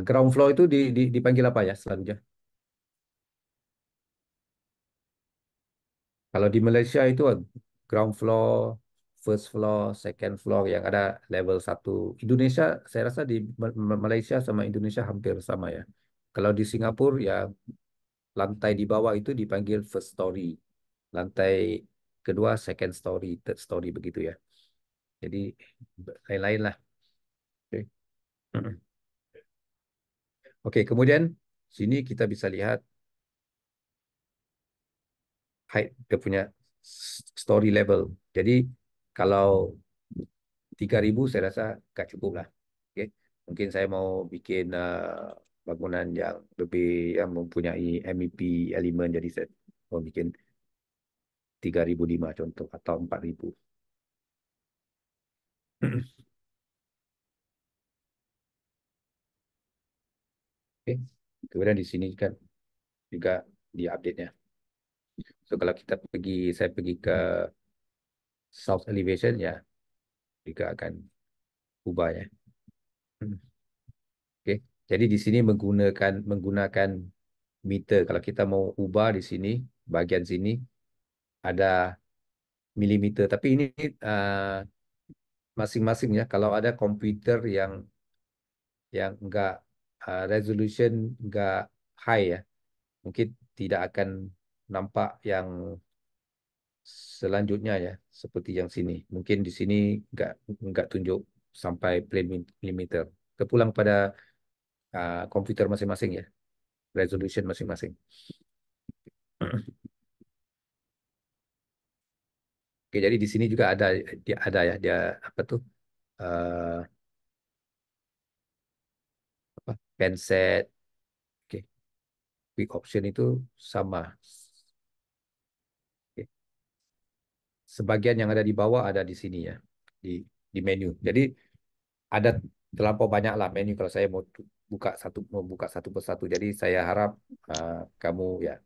ground floor itu dipanggil apa ya selanjutnya? Kalau di Malaysia itu ground floor, first floor, second floor yang ada level satu. Indonesia, saya rasa di Malaysia sama Indonesia hampir sama ya. Kalau di Singapura ya lantai di bawah itu dipanggil first story. Lantai kedua second story, third story begitu ya. Jadi lain-lain lah. Oke. Oke, kemudian sini kita bisa lihat height dia punya story level. Jadi kalau 3.000 saya rasa nggak cukup lah. Oke, mungkin saya mau bikin bangunan yang lebih yang mempunyai MEP elemen jadi saya mau bikin 3.005 contoh atau 4.000. Oke, kemudian di sini kan juga di update-nya. So kalau kita pergi, saya pergi ke south elevation ya juga akan ubah ya. Oke, jadi di sini menggunakan meter. Kalau kita mau ubah di sini bagian sini ada milimeter. Tapi ini uh, masing-masing ya. Kalau ada komputer yang enggak resolution enggak high ya, mungkin tidak akan nampak yang selanjutnya ya, seperti yang sini. Mungkin di sini enggak tunjuk sampai plane milimeter. Terpulang pada komputer masing-masing ya, resolution masing-masing. Oke, jadi di sini juga ada ya dia apa tuh eh, apa pen set quick option itu sama. Oke. Sebagian yang ada di bawah ada di sini ya, di menu. Jadi ada terlampau banyak lah menu kalau saya mau buka satu persatu. Jadi saya harap kamu ya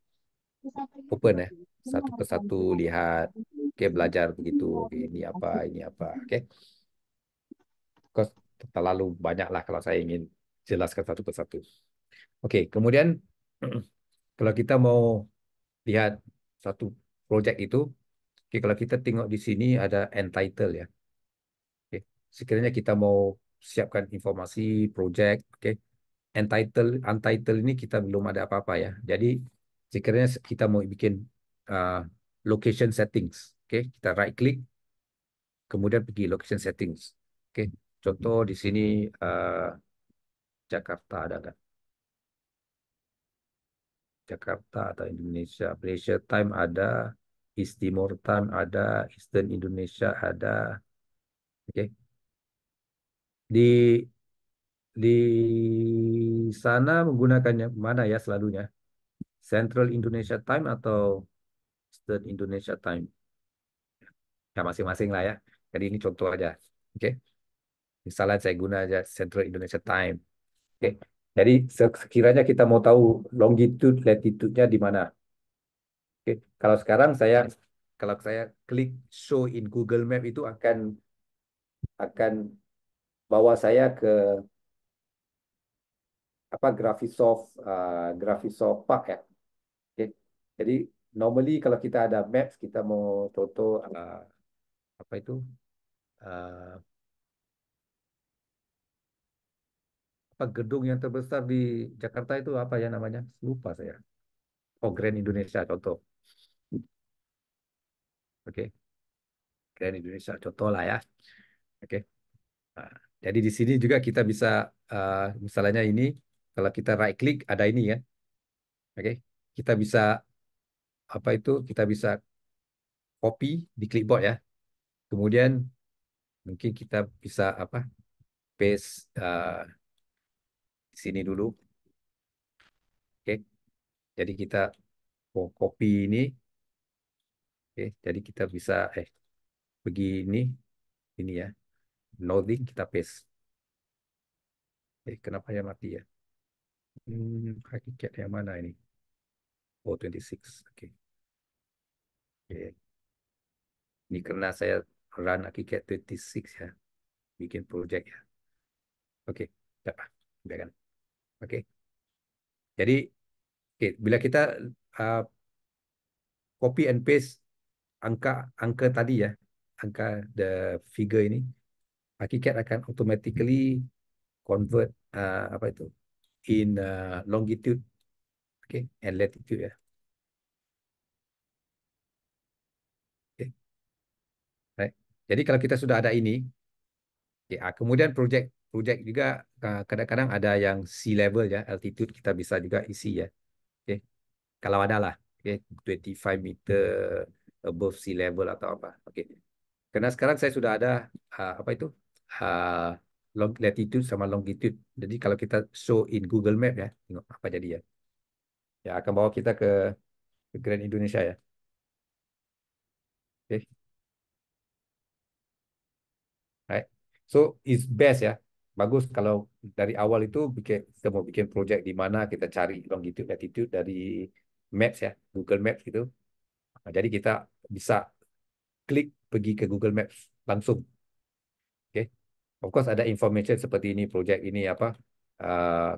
open ya, satu persatu lihat, oke belajar begitu. Oke, ini apa, oke. Kok terlalu banyak lah kalau saya ingin jelaskan satu persatu. Oke, kemudian kalau kita mau lihat satu project itu, oke, kalau kita tengok di sini ada entitle ya. Oke. Sekiranya kita mau siapkan informasi project, oke. Untitled ini kita belum ada apa-apa ya. Jadi sekiranya kita mau bikin uh, location settings, oke, kita right click, kemudian pergi location settings. Oke. Contoh di sini Jakarta ada nggak? Jakarta atau Indonesia. Malaysia time ada, East Timor time ada, Eastern Indonesia ada. Oke. Di di sana menggunakannya mana ya selalunya? Central Indonesia time atau Eastern Indonesia time? Ya masing-masing lah ya. Jadi ini contoh aja. Oke. Misalnya saya guna aja Central Indonesia time. Oke. Jadi sekiranya kita mau tahu longitude, latitude-nya di mana. Oke. Kalau saya klik show in Google Map itu akan bawa saya ke apa Graphisoft Park ya. Oke. Jadi normally kalau kita ada maps kita mau contoh apa itu uh, apa gedung yang terbesar di Jakarta itu apa ya namanya? Lupa saya. Oh, Grand Indonesia contoh. Oke, Grand Indonesia contoh lah ya. Oke. Nah, jadi di sini juga kita bisa misalnya ini kalau kita right click ada ini kan. Oke. Kita bisa apa itu? Kita bisa copy di clipboard ya. Kemudian mungkin kita bisa apa? Paste di sini dulu. Oke. Jadi kita mau copy ini. Oke. Jadi kita bisa pergi ini ya. Loading kita paste. Kenapa ya mati ya? Hakikat yang mana ini? Oh, 26. Oke. Oke. Ini karena saya run Hakikat 26 ya. Bikin project ya. Oke. Dapat. Udah kan? Oke. Jadi, oke, bila kita uh, copy and paste angka angka tadi ya, angka the figure ini, Hakikat akan automatically convert apa itu in longitude, okay, and latitude ya. Okay. Right. Jadi kalau kita sudah ada ini, okay, kemudian project juga kadang-kadang ada yang sea level ya, altitude kita bisa juga isi ya. Okay. Kalau ada lah, okay, 25 meter above sea level atau apa. Okay. Karena sekarang saya sudah ada apa itu latitude sama longitude. Jadi kalau kita show in Google Map ya, tengok apa jadi ya. Ya akan bawa kita ke Grand Indonesia ya. Okay. Right. So it's best ya. Bagus kalau dari awal itu kita mau bikin project di mana kita cari longitude latitude dari Maps ya, Google Maps gitu. Nah, jadi kita bisa klik pergi ke Google Maps langsung. Okay. Of course ada information seperti ini project ini apa uh,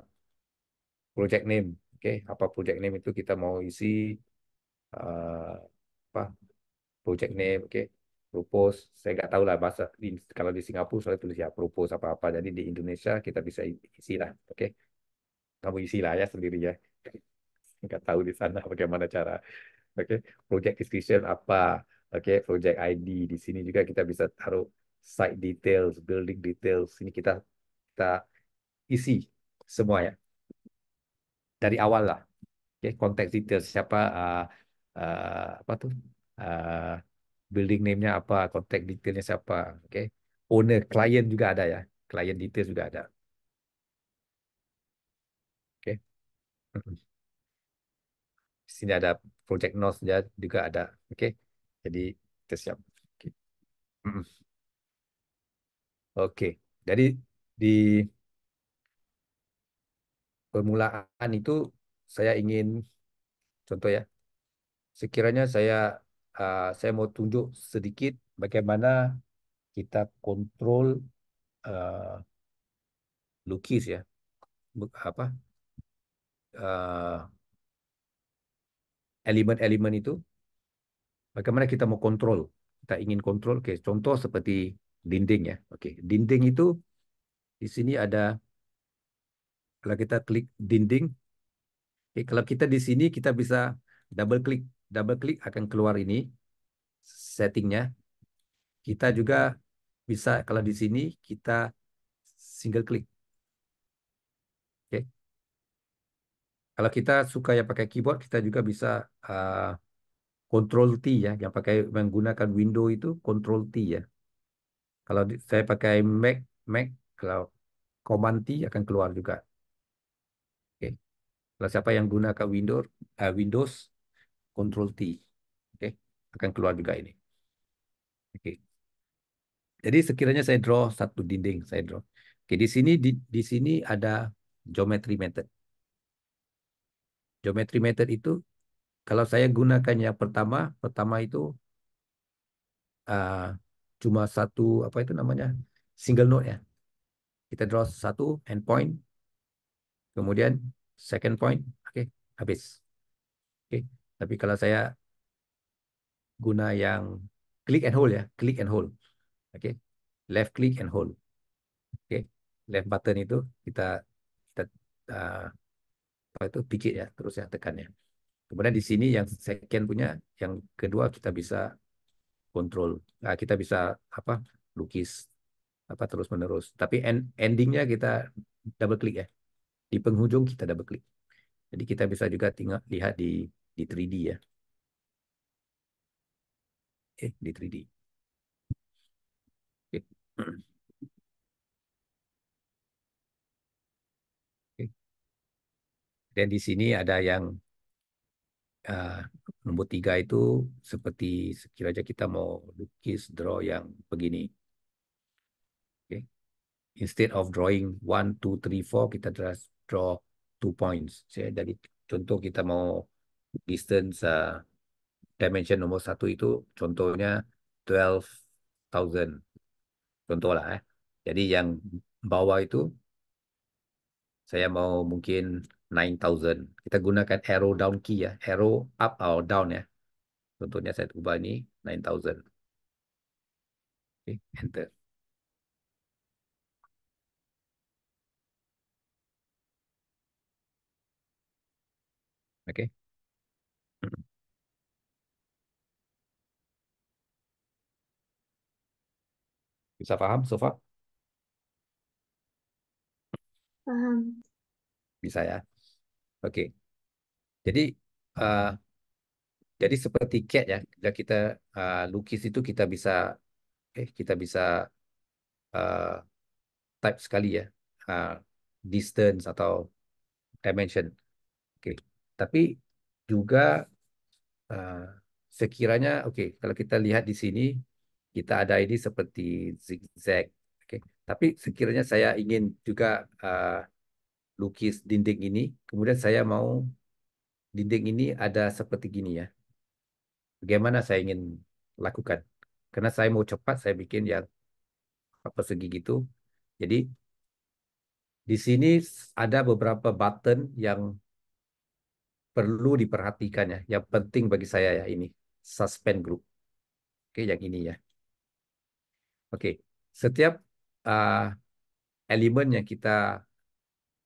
project name. Okay. Apa project name itu kita mau isi apa project name. Okay. Propose. Saya nggak tahu lah bahasa kalau di Singapura saya tulis ya propose apa-apa. Jadi di Indonesia kita bisa isi lah. Oke. Kamu isi lah ya sendiri ya. Nggak tahu di sana bagaimana cara. Oke. Project description apa. Oke. Project ID. Di sini juga kita bisa taruh site details, building details. Ini kita isi semua ya dari awal lah. Oke, konteks details siapa apa tuh uh, building name-nya apa, kontak detailnya siapa. Oke, owner, client juga ada ya, client details juga ada. Oke. Di sini ada project notes juga ada. Oke. Jadi kita siap. Oke. Mm-mm. Oke. Jadi di permulaan itu saya ingin contoh ya. Sekiranya saya mau tunjuk sedikit bagaimana kita kontrol uh, lukis ya. Apa uh, elemen-elemen itu bagaimana kita mau kontrol. Kita ingin kontrol. Oke, contoh seperti dinding ya. Oke, dinding itu di sini ada kalau kita klik dinding. Oke, kalau kita di sini kita bisa double klik. Double klik akan keluar ini settingnya. Kita juga bisa kalau di sini kita single klik. Oke. Kalau kita suka yang pakai keyboard, kita juga bisa uh, Control T ya. Yang pakai menggunakan window itu Control T ya. Kalau saya pakai Mac, kalau Command T akan keluar juga. Oke. Kalau siapa yang gunakan Windows Control T, oke, akan keluar juga ini. Oke. Jadi sekiranya saya draw satu dinding, saya draw. Oke, di sini ada geometry method. Geometry method itu kalau saya gunakan yang pertama itu uh, cuma satu apa itu namanya single node ya. Kita draw satu endpoint, kemudian second point, oke, habis. Oke. Tapi kalau saya guna yang click and hold ya, click and hold, oke, left click and hold, oke, left button itu kita kita uh, apa itu picit ya, terus ya tekannya. Kemudian di sini yang second punya, yang kedua kita bisa kontrol. Nah, kita bisa apa lukis apa terus menerus. Tapi endingnya kita double klik ya. Di penghujung kita double klik. Jadi kita bisa juga tinggal lihat di 3D ya. Di 3D. Oke. Oke. Dan di sini ada yang uh, nomor 3 itu seperti sekiranya kita mau lukis draw yang begini. Oke. Instead of drawing 1, 2, 3, 4, kita draw 2 points. Jadi contoh kita mau distance dimension nomor satu itu contohnya 12,000. Contoh lah. Jadi yang bawah itu saya mau mungkin 9,000. Kita gunakan arrow down key ya. Arrow up atau down ya. Contohnya saya ubah ini 9,000. Oke, enter. Oke. Bisa paham so far? Paham. Bisa ya. Oke. Jadi uh, jadi seperti cat ya. Bila kita lukis itu kita bisa uh, type sekali ya. Uh, Distance atau dimension. Oke. Tapi juga uh, sekiranya kalau kita lihat di sini kita ada ini seperti zigzag. Oke. Tapi sekiranya saya ingin juga lukis dinding ini, kemudian saya mau dinding ini ada seperti gini ya. Bagaimana saya ingin lakukan? Karena saya mau cepat, saya bikin yang persegi gitu. Jadi di sini ada beberapa button yang perlu diperhatikan ya. Yang penting bagi saya ya ini suspend group. Oke, yang ini ya. Oke, setiap uh, elemen yang kita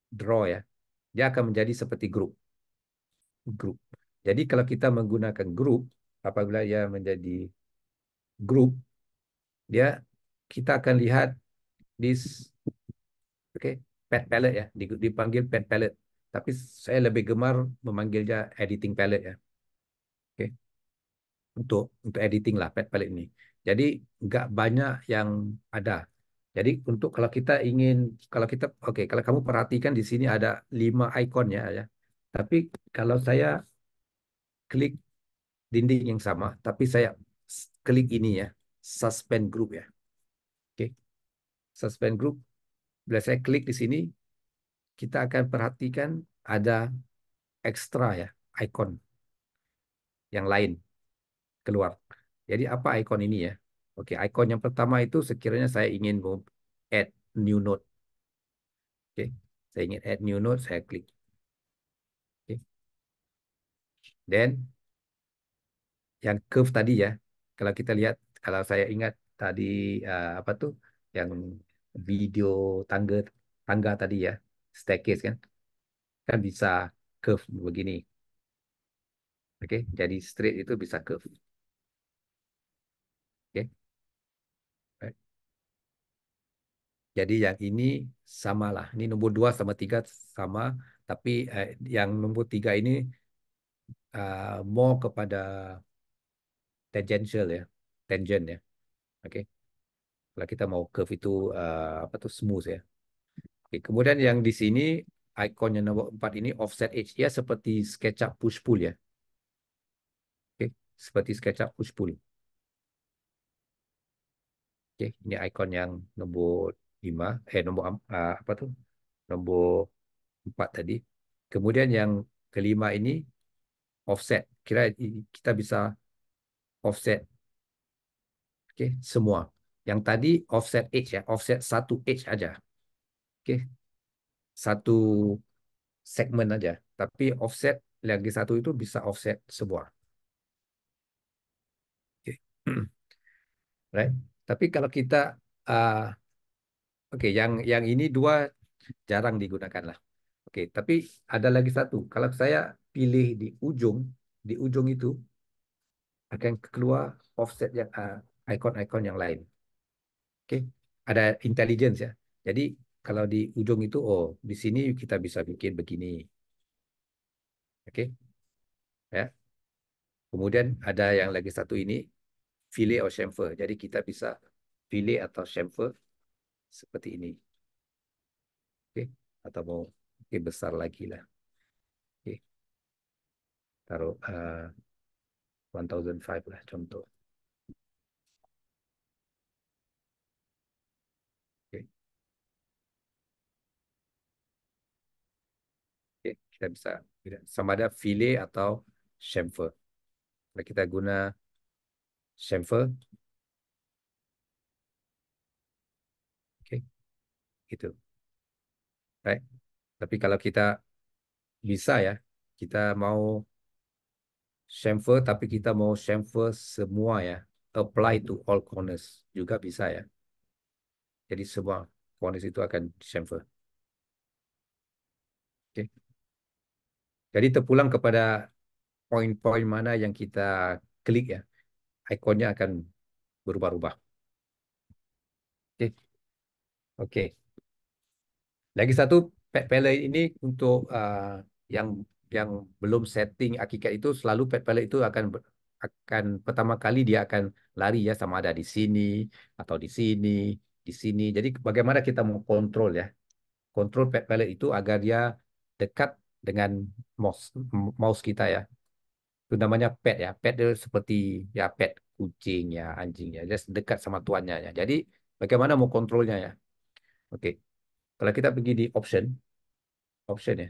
draw ya, dia akan menjadi seperti grup. Jadi kalau kita menggunakan grup, apabila dia menjadi grup, dia kita akan lihat this oke pet palette ya, dipanggil pet palette. Tapi saya lebih gemar memanggilnya editing palette ya. Oke, untuk editing lah pet palette ini. Jadi nggak banyak yang ada. Jadi untuk kalau kita ingin kalau kita kalau kamu perhatikan di sini ada 5 ikon ya. Tapi kalau saya klik dinding yang sama, tapi saya klik ini ya, suspend group ya. Oke, suspend group. Bila saya klik di sini, kita akan perhatikan ada ekstra ya, icon yang lain keluar. Jadi apa icon ini ya? Oke, icon yang pertama itu sekiranya saya ingin add new node. Oke, saya ingin add new node, saya klik. Oke, dan yang curve tadi ya, kalau kita lihat, kalau saya ingat tadi apa tuh, yang video tangga tangga tadi ya, staircase kan, kan bisa curve begini. Oke, jadi straight itu bisa curve. Oke, baik. Jadi yang ini samalah. Ini nomor 2 sama 3 sama, tapi yang nomor 3 ini more kepada tangential ya, tangent ya. Oke, kalau kita mau curve itu apa tuh, smooth ya. Oke, kemudian yang di sini icon yang nomor 4 ini offset edge ya, seperti SketchUp push pull ya. Oke, seperti SketchUp push pull. Oke, ini icon yang nomor 5, nomor apa tuh? Nomor 4 tadi. Kemudian yang kelima ini offset. Kira kita bisa offset, oke, semua. Yang tadi offset edge ya, offset satu edge aja. Oke, satu segmen aja. Tapi offset lagi satu itu bisa offset semua. Oke. Right? Tapi kalau kita uh, oke, yang ini dua jarang digunakan lah. Oke, tapi ada lagi satu. Kalau saya pilih di ujung itu akan keluar offset yang icon-icon yang lain. Oke, ada intelligence ya. Jadi kalau di ujung itu, oh di sini kita bisa bikin begini. Oke, ya. Kemudian ada yang lagi satu ini, fillet atau chamfer. Jadi kita bisa fillet atau chamfer seperti ini. Oke, atau mau besar lagi lah. Oke, taruh 1005 lah contoh. Oke, oke, kita bisa sama ada fillet atau chamfer. Kalau kita guna chamfer, oke, gitu. Right? Tapi kalau kita bisa ya, kita mau chamfer tapi kita mau chamfer semua ya, apply to all corners juga bisa ya. Jadi semua corners itu akan chamfer. Oke. Jadi terpulang kepada poin-poin mana yang kita klik ya, ikonnya akan berubah-ubah. Oke. Oke. Lagi satu, pet palette ini untuk yang yang belum setting Akikat itu, selalu pet palette itu akan pertama kali dia akan lari ya, sama ada di sini atau di sini, di sini. Jadi bagaimana kita mau kontrol ya? Kontrol pet palette itu agar dia dekat dengan mouse mouse kita ya. Itu namanya pet ya. Pet itu seperti ya pet kucing ya, anjing ya. Dia dekat sama tuannya ya. Jadi bagaimana mau kontrolnya ya? Oke. Kalau kita pergi di option ya.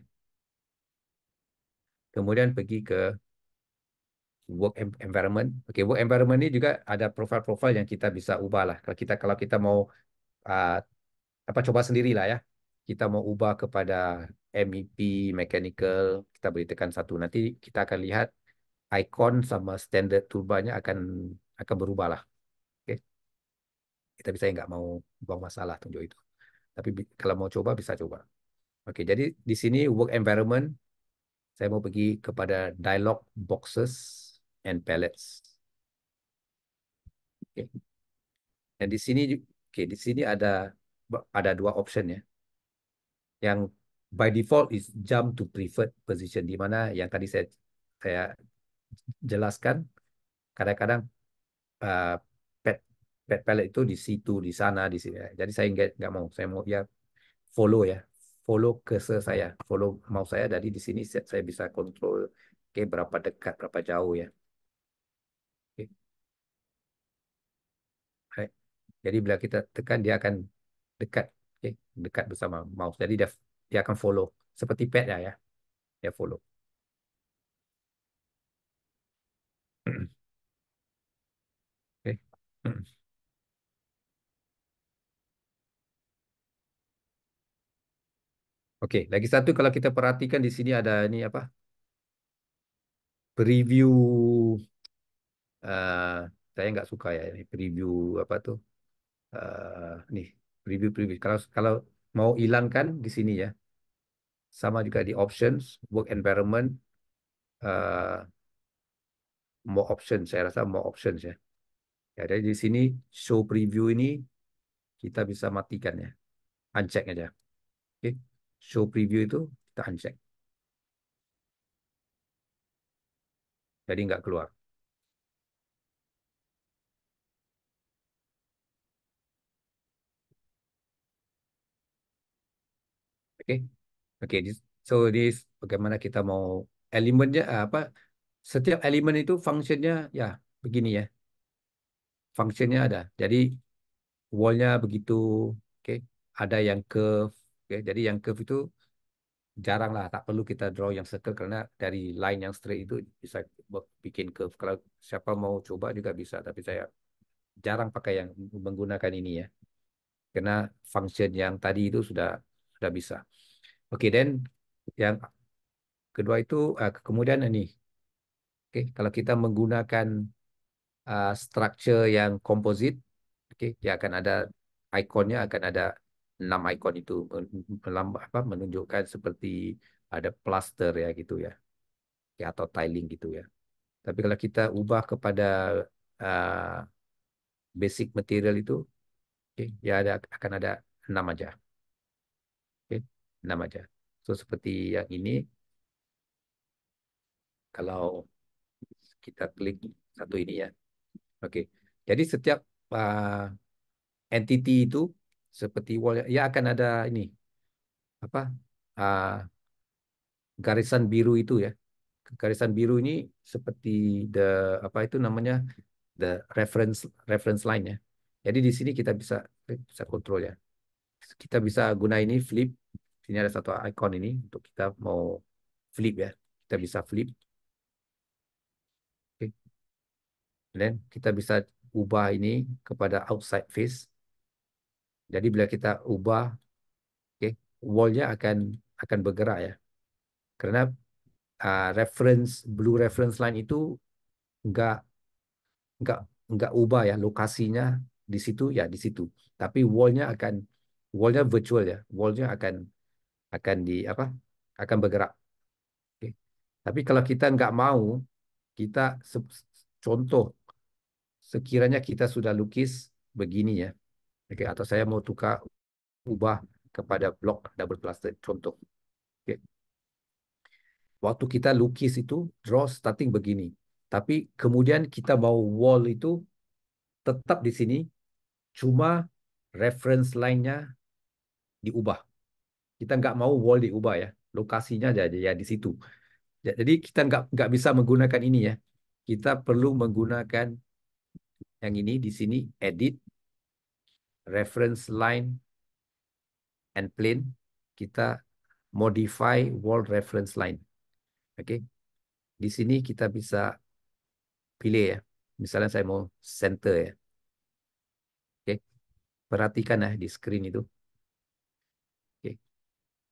Kemudian pergi ke environment. Oke, work environment ini juga ada profil-profil yang kita bisa ubah lah. Kalau kita mau uh, apa, coba sendiri lah ya. Kita mau ubah kepada MEP, mechanical, kita beri tekan satu. Nanti kita akan lihat icon sama standard toolbarnya akan berubah lah. Oke, kita bisa nggak mau buang masalah tunjuk itu. Tapi kalau mau coba bisa coba. Oke, jadi di sini work environment saya mau pergi kepada dialog boxes and palettes. Oke. Dan di sini, oke, di sini ada dua option ya. Yang by default is jump to preferred position, di mana yang tadi saya jelaskan, kadang-kadang uh, pet pet palette itu di situ, di sana, di sini. Jadi saya nggak mau, saya mau ya follow ya, follow cursor saya, follow mouse saya dari di sini, saya bisa kontrol. Oke, berapa dekat, berapa jauh ya. Oke, baik. Jadi bila kita tekan dia akan dekat, oke, dekat bersama mouse. Jadi dia akan follow seperti pad ya, dia follow. Oke. Oke, lagi satu kalau kita perhatikan di sini ada ini apa? Preview. eh saya nggak suka ya ini preview apa tuh? Nih preview. Kalau mau hilangkan di sini ya, sama juga di options, work environment, eh more options. Saya rasa more options ya. Ya, dari di sini show preview ini kita bisa matikan ya, uncheck aja. Oke, show preview itu kita uncheck, jadi nggak keluar. Oke, oke. So this bagaimana kita mau elemennya apa? Setiap elemen itu fungsinya ya begini ya, fungsinya ada. Jadi wallnya begitu, oke. Ada yang curve, oke. Jadi yang curve itu jarang lah, tak perlu kita draw yang circle karena dari line yang straight itu bisa bikin curve. Kalau siapa mau coba juga bisa, tapi saya jarang pakai yang menggunakan ini ya, karena function yang tadi itu sudah bisa. Oke, dan yang kedua itu kemudian ini, oke, kalau kita menggunakan structure yang composite, oke, dia akan ada ikonnya, akan ada 6 ikon itu menunjukkan seperti ada plaster ya gitu ya atau tiling gitu ya. Tapi kalau kita ubah kepada uh, basic material itu, oke, ya akan ada 6 aja, oke, 6 aja. So seperti yang ini, kalau kita klik satu ini ya, oke. Jadi setiap uh, entity itu seperti wall ya akan ada ini apa uh, garisan biru itu ya. Garisan biru ini seperti the apa itu namanya the reference reference line ya. Jadi di sini kita bisa kontrol ya. Kita bisa guna ini flip. Sini ada satu icon ini untuk kita mau flip ya. Kita bisa flip. Oke. Dan kita bisa ubah ini kepada outside face. Jadi bila kita ubah, oke, wallnya akan bergerak ya. Karena blue reference line itu nggak nggak nggak ubah ya lokasinya di situ ya di situ. Tapi wallnya virtual ya. Wallnya akan di apa? Akan bergerak. Oke. Tapi kalau kita nggak mau, kita contoh sekiranya kita sudah lukis begini ya. Oke, atau saya mau tukar ubah kepada blok double cluster contoh. Oke. Waktu kita lukis itu draw starting begini. Tapi kemudian kita mau wall itu tetap di sini, cuma reference line-nya diubah. Kita nggak mau wall diubah ya. Lokasinya aja ya di situ. Jadi kita nggak bisa menggunakan ini ya. Kita perlu menggunakan yang ini di sini, edit, reference line and plane. Kita modify wall reference line. Oke. Di sini kita bisa pilih ya. Misalnya saya mau center ya. Oke. Perhatikan ya di screen itu. Oke.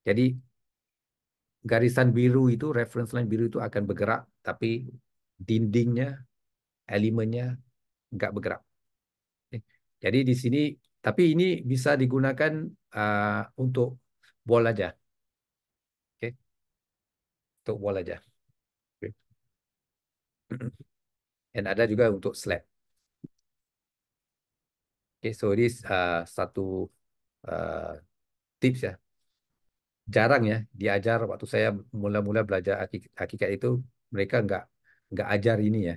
Jadi garisan biru itu, reference line biru itu akan bergerak, tapi dindingnya, elemennya nggak bergerak. Oke. Jadi di sini, tapi ini bisa digunakan untuk wall aja. Oke. Untuk wall aja. Oke. Dan ada juga untuk slab. Oke, so this satu uh, tips ya. Jarang ya diajar waktu saya mula-mula belajar hakikat itu, mereka nggak ajar ini ya.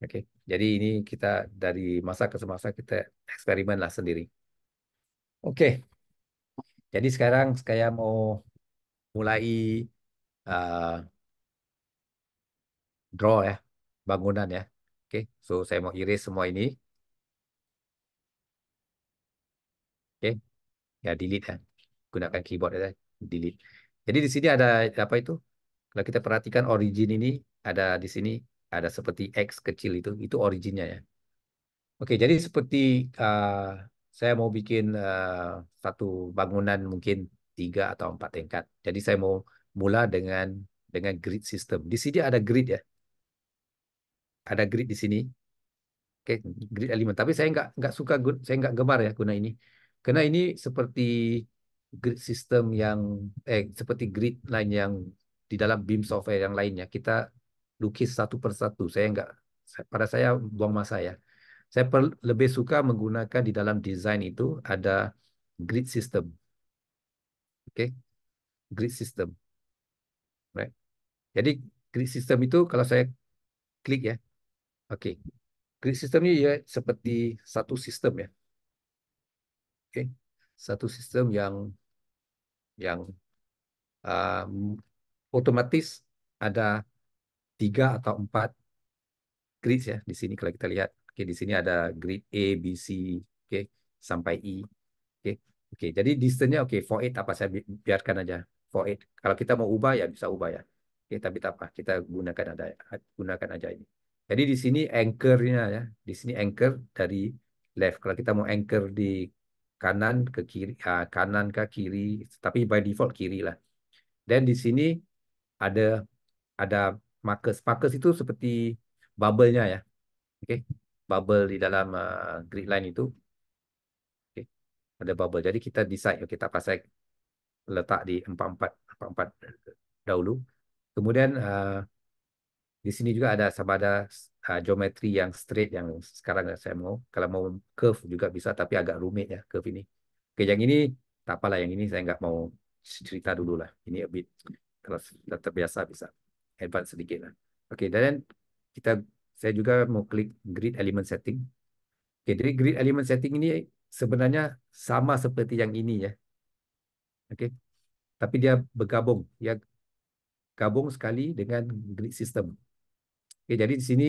Oke, jadi ini kita dari masa ke semasa kita eksperimen lah sendiri. Oke, jadi sekarang saya mau mulai uh, draw ya, bangunan ya. Oke, so saya mau erase semua ini. Oke, ya delete ya. Gunakan keyboard ya, delete. Jadi di sini ada apa itu? Kalau kita perhatikan origin ini ada di sini ada seperti X kecil itu originnya ya. Oke, jadi seperti saya mau bikin satu bangunan mungkin 3 atau 4 tingkat. Jadi saya mau mula dengan grid system. Di sini ada grid ya, ada grid di sini. Oke, grid element. Tapi saya nggak suka, saya nggak gemar ya guna ini, karena ini seperti grid system yang seperti grid lain yang di dalam BIM software yang lainnya. Kita lukis satu persatu. Saya nggak, pada saya buang masa ya. Saya lebih suka menggunakan di dalam desain itu ada grid system. Oke, grid system. Right. Jadi grid system itu kalau saya klik ya, oke. Grid system ini ya seperti satu sistem ya. Oke. Satu sistem yang um, otomatis ada 3 atau 4 grid ya di sini kalau kita lihat. Oke, di sini ada grid A, B, C, oke, sampai I. Oke, oke. Jadi distance-nya oke, for it apa saya biarkan aja for it. Kalau kita mau ubah ya bisa ubah ya. Oke, tapi tak apa, kita gunakan aja ini. Jadi di sini anchor-nya ya, di sini anchor dari left. Kalau kita mau anchor di kanan ke kiri, kanan ke kiri, tapi by default kiri lah. Dan di sini ada ada markers. Markers itu seperti bubble-nya ya. Oke, bubble di dalam grid line itu. Oke, ada bubble. Jadi kita decide, oke, kita pasang letak di 44 dahulu. Kemudian di sini juga ada sama ada geometri yang straight yang sekarang saya mau. Kalau mau curve juga bisa, tapi agak rumit ya curve ini. Oke, yang ini tak apalah, yang ini saya nggak mau cerita dulu lah. Ini a bit, kalau sudah terbiasa bisa advance sedikit lah. Oke, dan kita saya juga mau klik grid element setting. Oke, jadi grid element setting ini sebenarnya sama seperti yang ini ya. Oke, tapi dia bergabung. Dia gabung sekali dengan grid system. Oke, jadi di sini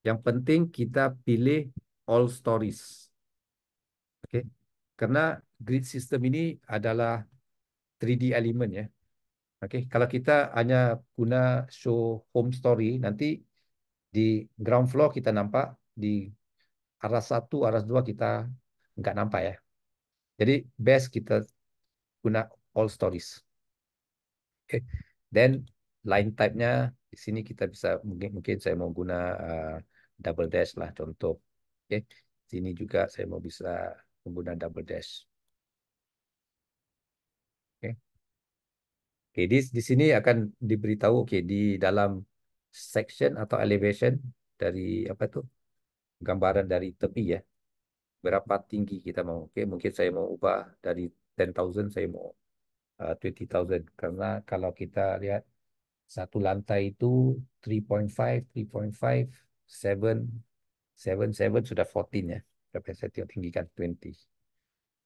yang penting kita pilih all stories. Oke, karena grid system ini adalah 3D element ya. Oke, kalau kita hanya guna show home story, nanti di ground floor kita nampak, di arah satu, arah dua kita nggak nampak ya. Jadi best kita guna all stories. Oke, dan line type-nya di sini kita bisa mungkin mungkin saya mau guna double dash lah contoh. Oke, sini juga saya mau bisa menggunakan double dash. Oke, oke, di sini akan diberitahu oke di dalam section atau elevation dari apa itu gambaran dari tepi ya, berapa tinggi kita mau. Oke, mungkin saya mau ubah dari 10,000 saya mau 20,000, karena kalau kita lihat satu lantai itu 3.5, 3.5, 7, 7, 7 sudah 14 ya. Berapa saya tinggikan 20.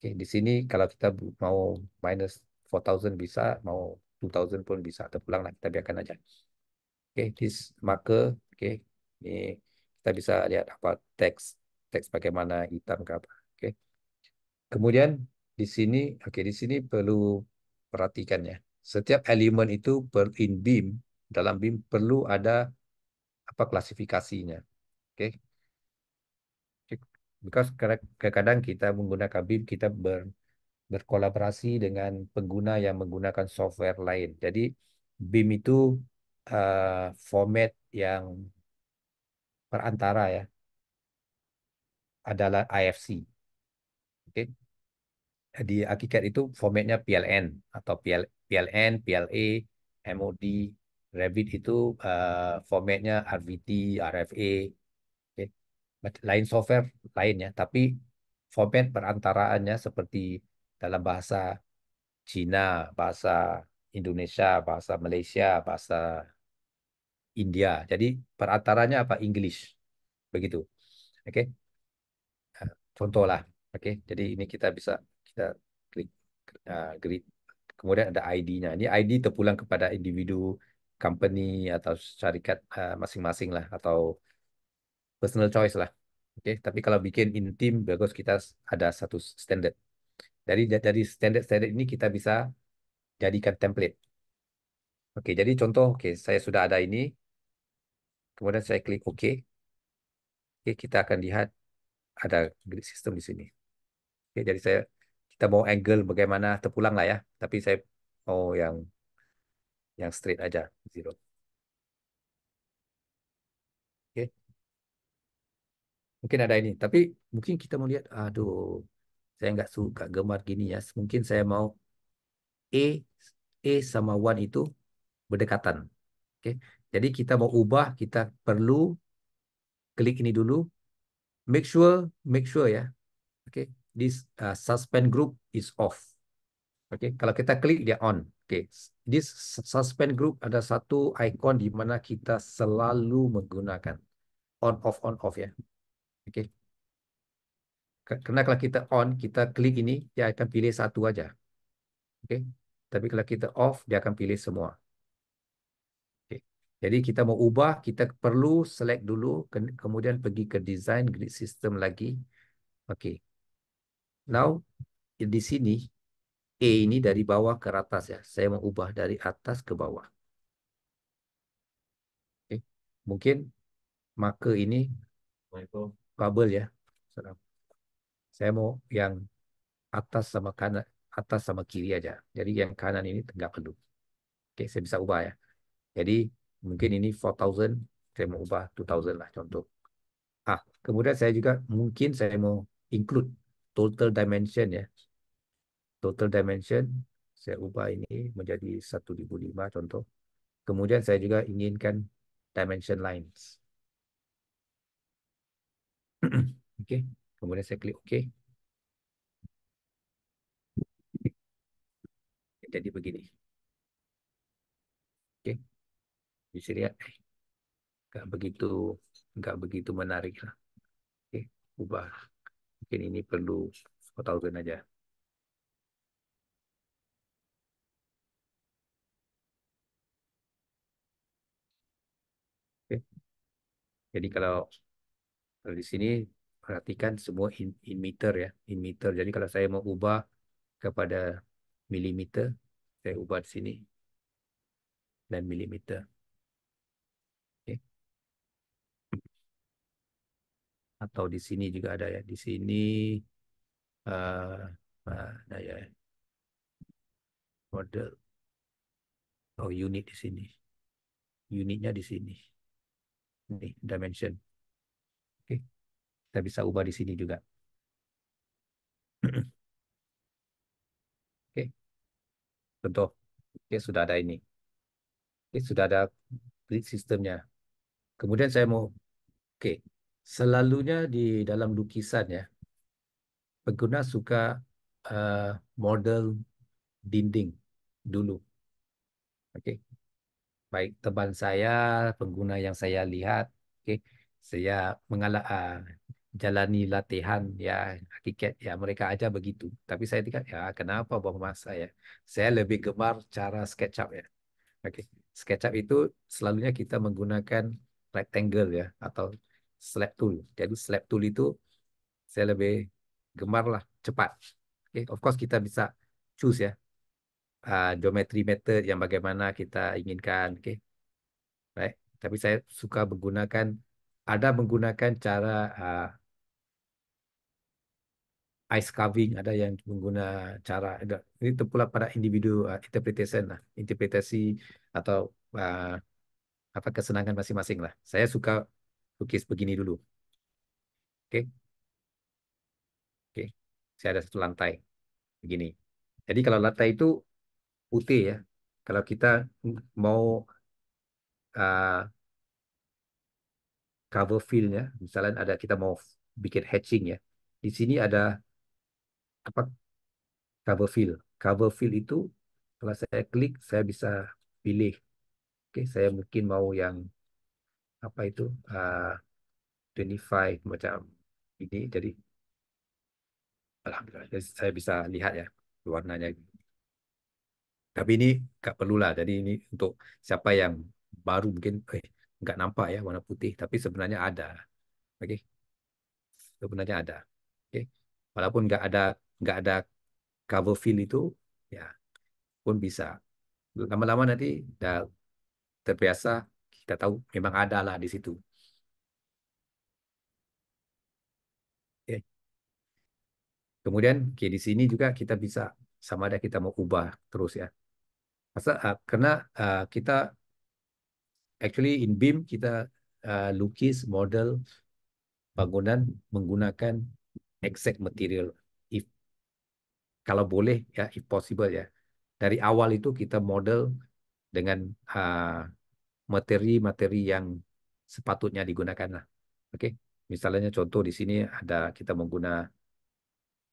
Oke, di sini kalau kita mau minus 4,000 bisa, mau 2,000 pun bisa. Terpulang lah, kita biarkan aja. Oke, this marker. Oke, ini kita bisa lihat apa teks, teks bagaimana hitam ke apa. Oke, kemudian di sini, oke, di sini perlu perhatikan ya. Setiap elemen itu in BIM, dalam BIM perlu ada apa klasifikasinya. Oke, because kadang-kadang kita menggunakan BIM, kita berkolaborasi dengan pengguna yang menggunakan software lain. Jadi BIM itu format yang perantara ya, adalah IFC. Oke, di ArchiCAD itu formatnya PLN atau PLN, PLA, MOD. Revit itu formatnya RVT, RFA. Oke. Lain software lainnya, tapi format perantaraannya seperti dalam bahasa Cina, bahasa Indonesia, bahasa Malaysia, bahasa India. Jadi perantaranya apa? English. Begitu. Oke. Contoh lah. Oke. Jadi ini kita klik grid. Kemudian ada ID-nya. Ini ID terpulang kepada individu company atau syarikat masing-masing lah atau personal choice lah. Oke, tapi kalau bikin in team bagus kita ada satu standard. Dari standard-standard ini kita bisa jadikan template. Oke, jadi contoh, oke, saya sudah ada ini, kemudian saya klik OK. Oke, kita akan lihat ada grid system di sini. Oke, jadi kita mau angle bagaimana terpulang lah ya, tapi saya mau yang straight aja, zero. Oke, mungkin ada ini, tapi mungkin kita mau lihat, aduh, saya nggak suka gemar gini ya. Mungkin saya mau A, A sama one itu berdekatan. Oke, jadi kita mau ubah, kita perlu klik ini dulu, make sure ya. Oke, this suspend group is off. Oke, kalau kita klik dia on. Oke, this suspend group ada satu icon di mana kita selalu menggunakan on off ya. Oke, karena kalau kita on, kita klik ini dia akan pilih satu aja. Oke, tapi kalau kita off dia akan pilih semua. Oke, jadi kita mau ubah, kita perlu select dulu, kemudian pergi ke design grid system lagi. Oke, now di sini A ini dari bawah ke atas ya. Saya mau ubah dari atas ke bawah. Oke. Mungkin marker ini bubble ya. Saya mau yang atas sama kanan, atas sama kiri aja. Jadi yang kanan ini nggak perlu. Oke, saya bisa ubah ya. Jadi mungkin ini 4000, saya mau ubah 2000 lah contoh. Kemudian saya juga mungkin saya mau include total dimension ya. Total dimension saya ubah ini menjadi 1005 contoh. Kemudian saya juga inginkan dimension lines. Oke, kemudian saya klik OK. Jadi begini. Oke, bisa lihat nggak begitu nggak begitu menarik lah. Oke, ubah. Mungkin ini perlu 4000 aja. Oke. Jadi kalau di sini perhatikan semua in meter ya, in meter. Jadi kalau saya mau ubah kepada milimeter, saya ubah di sini dan milimeter. Oke. Atau di sini juga ada ya. Di sini ada ya model. Oh, unit di sini. Unitnya di sini. Ini dimension. Oke. Kita bisa ubah di sini juga. Oke. Contoh. Oke, sudah ada ini. Oke, sudah ada grid sistemnya. Kemudian saya mau, oke, selalunya di dalam lukisan ya, pengguna suka uh, model dinding dulu. Oke, baik teman saya, pengguna yang saya lihat, oke, saya jalani latihan ya hakikat ya mereka aja begitu. Tapi saya tidak ya kenapa bang mas saya lebih gemar cara SketchUp ya. Oke, SketchUp itu selalunya kita menggunakan rectangle ya atau slab tool. Jadi slab tool itu saya lebih gemar lah cepat. Oke, of course kita bisa choose ya geometry method yang bagaimana kita inginkan. Oke, baik. Tapi saya suka menggunakan cara ice carving, ada yang ini terpulang pada individu interpretation lah, interpretasi atau uh, apa kesenangan masing-masing lah. Saya suka lukis begini dulu. Oke, oke. Saya ada satu lantai begini. Jadi kalau lantai itu putih ya. Kalau kita mau uh, cover fill-nya, misalnya kita mau bikin hatching ya. Di sini ada apa cover fill. Cover fill itu kalau saya klik saya bisa pilih. Oke, saya mungkin mau yang apa itu 25 macam ini. Jadi alhamdulillah saya bisa lihat ya warnanya. Tapi ini nggak perlu lah. Jadi ini untuk siapa yang baru mungkin nggak nampak ya warna putih, tapi sebenarnya ada. Oke, sebenarnya ada. Oke, walaupun nggak ada cover fill itu, ya pun bisa. Lama-lama nanti udah terbiasa, kita tahu memang ada lah di situ. Oke. Kemudian di sini juga kita bisa sama ada kita mau ubah terus ya. Karena kita actually in BIM kita lukis model bangunan menggunakan exact material. If kalau boleh ya, if possible ya. Dari awal itu kita model dengan materi-materi yang sepatutnya digunakan lah. Oke. Misalnya contoh di sini ada kita menggunakan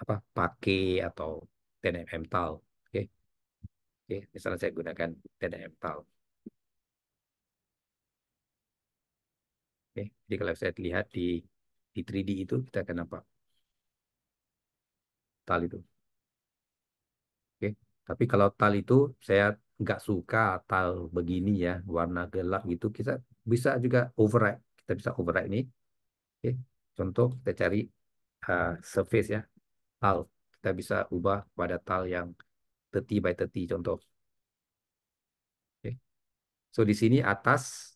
apa pakai atau 10 mm tile. Oke. Oke, misalnya saya gunakan 10 mm tile. Oke. Jadi kalau saya lihat di 3D itu kita akan nampak tile itu. Oke. Tapi kalau tile itu saya nggak suka tile begini ya, warna gelap gitu. Kita bisa juga override. Kita bisa override ini. Oke. Contoh kita cari surface ya, tile. Kita bisa ubah pada tile yang 30 by 30 contoh. Oke. So di sini atas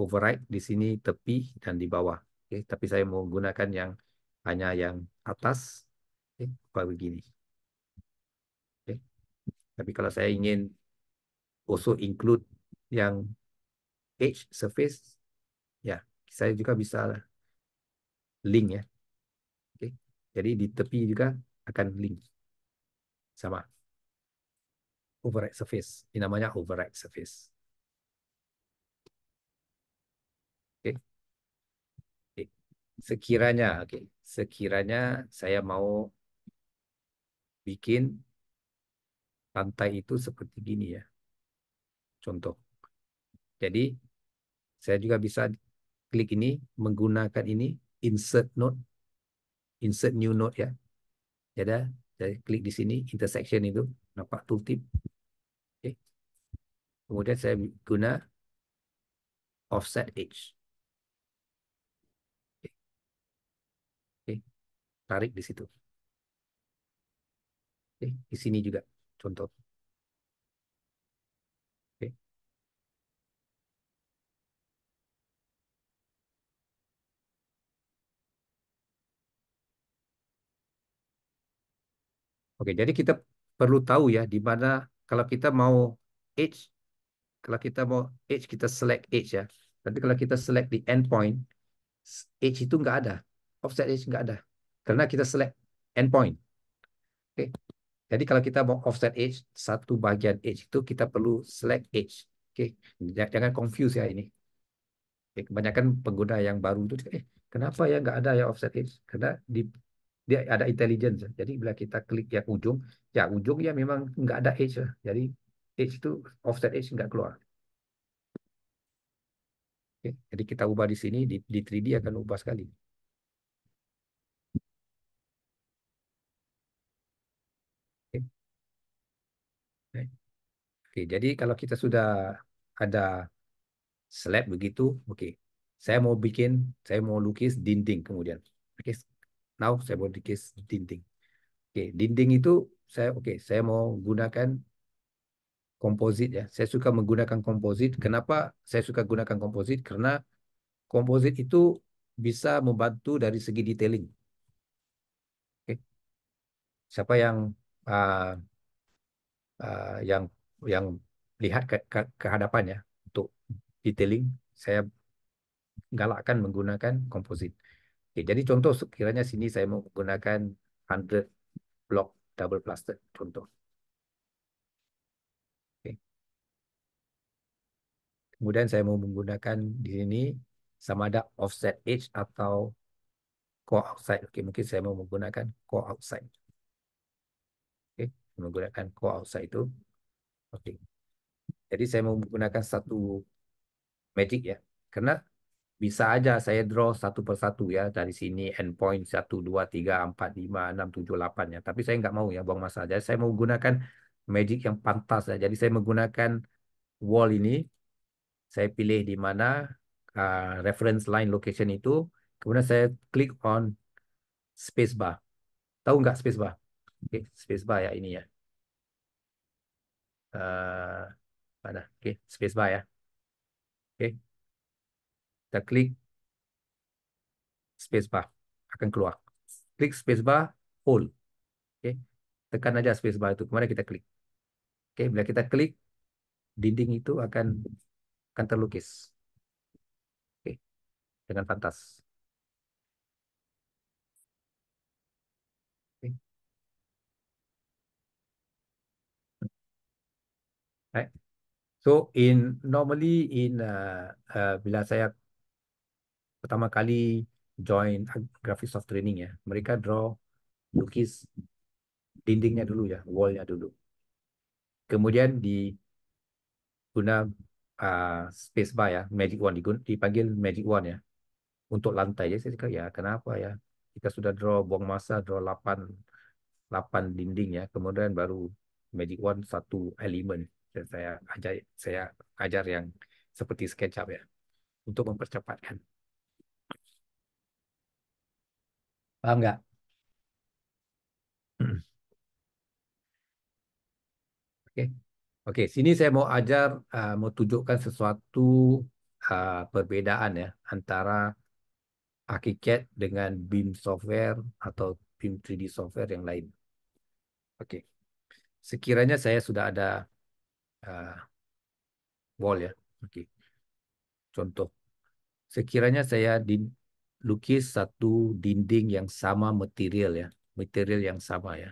override, di sini tepi dan di bawah. Oke. Tapi saya mau gunakan yang hanya yang atas. Oke. Kayak begini. Oke. Tapi kalau saya ingin also include yang edge surface, ya saya juga bisa link ya. Oke. Jadi di tepi juga akan link sama override surface. Ini namanya override surface. Oke. Oke. Sekiranya saya mau bikin pantai itu seperti gini ya, contoh. Jadi saya juga bisa klik ini, menggunakan ini, insert node, insert new node ya. Jadi saya klik di sini, intersection itu, nampak tooltip. Oke. Kemudian saya guna offset edge. Oke. Oke. Tarik di situ. Oke. Di sini juga, contoh. Oke. Oke, jadi kita perlu tahu ya di mana kalau kita mau edge, kalau kita mau edge kita select edge ya. Tapi kalau kita select di endpoint, edge itu nggak ada, offset edge nggak ada, karena kita select endpoint. Oke, jadi kalau kita mau offset edge satu bagian edge itu kita perlu select edge. Oke, jangan confuse ya ini. Oke, kebanyakan pengguna yang baru itu, kenapa ya nggak ada ya offset edge? Karena dia ada intelligence. Jadi bila kita klik yang ujung, ya ujung ya memang nggak ada edge lah. Jadi edge itu offset edge nggak keluar. Oke, jadi kita ubah di sini di 3D akan ubah sekali. Oke. Oke, jadi kalau kita sudah ada slab begitu, oke. Saya mau lukis dinding kemudian. Oke, now saya mau lukis dinding. Oke, dinding itu saya mau gunakan komposit ya. Saya suka menggunakan komposit. Kenapa saya suka gunakan komposit? Karena komposit itu bisa membantu dari segi detailing. Oke. Siapa uh, yang lihat ke hadapan ya untuk detailing, saya galakkan menggunakan komposit. Oke, jadi contoh sekiranya sini saya mau menggunakan 100 block double plaster contoh. Oke. Kemudian saya mau menggunakan di sini sama ada offset edge atau core outside. Oke, mungkin saya mau menggunakan core outside. Oke, menggunakan core outside itu. Oke. Jadi saya mau menggunakan satu magic ya. Karena bisa aja saya draw satu persatu ya dari sini endpoint 1, 2, 3, 4, 5, 6, 7, 8 ya. Tapi saya nggak mau ya buang masa. Jadi saya mau gunakan magic yang pantas ya. Jadi saya menggunakan wall ini. Saya pilih di mana reference line location itu. Kemudian saya klik on space bar. Tahu nggak space bar? Oke, space bar ya ini ya. Eh, Mana? Oke, space bar ya. Oke, kita klik space bar akan keluar. Klik space bar, hold. Oke, tekan aja space bar itu. Kemudian kita klik. Oke, bila kita klik, dinding itu akan terlukis. Oke, dengan pantas. Oke. Right. So normally bila saya pertama kali join graphic soft training ya, mereka lukis dindingnya dulu ya, wallnya dulu. Kemudian guna space bar ya, magic wand dipanggil magic wand ya untuk lantai. Jadi saya cakap ya kenapa ya kita sudah buang masa draw 8 dinding ya, kemudian baru magic wand satu elemen. Dan saya ajar yang seperti SketchUp ya untuk mempercepatkan. Paham nggak? Oke. Oke, sini saya mau ajar, mau tunjukkan sesuatu perbedaan ya antara ArchiCAD dengan BIM software atau BIM 3D software yang lain. Oke, sekiranya saya sudah ada uh, wall ya. Oke, contoh. Sekiranya saya lukis satu dinding yang sama material ya, material yang sama ya.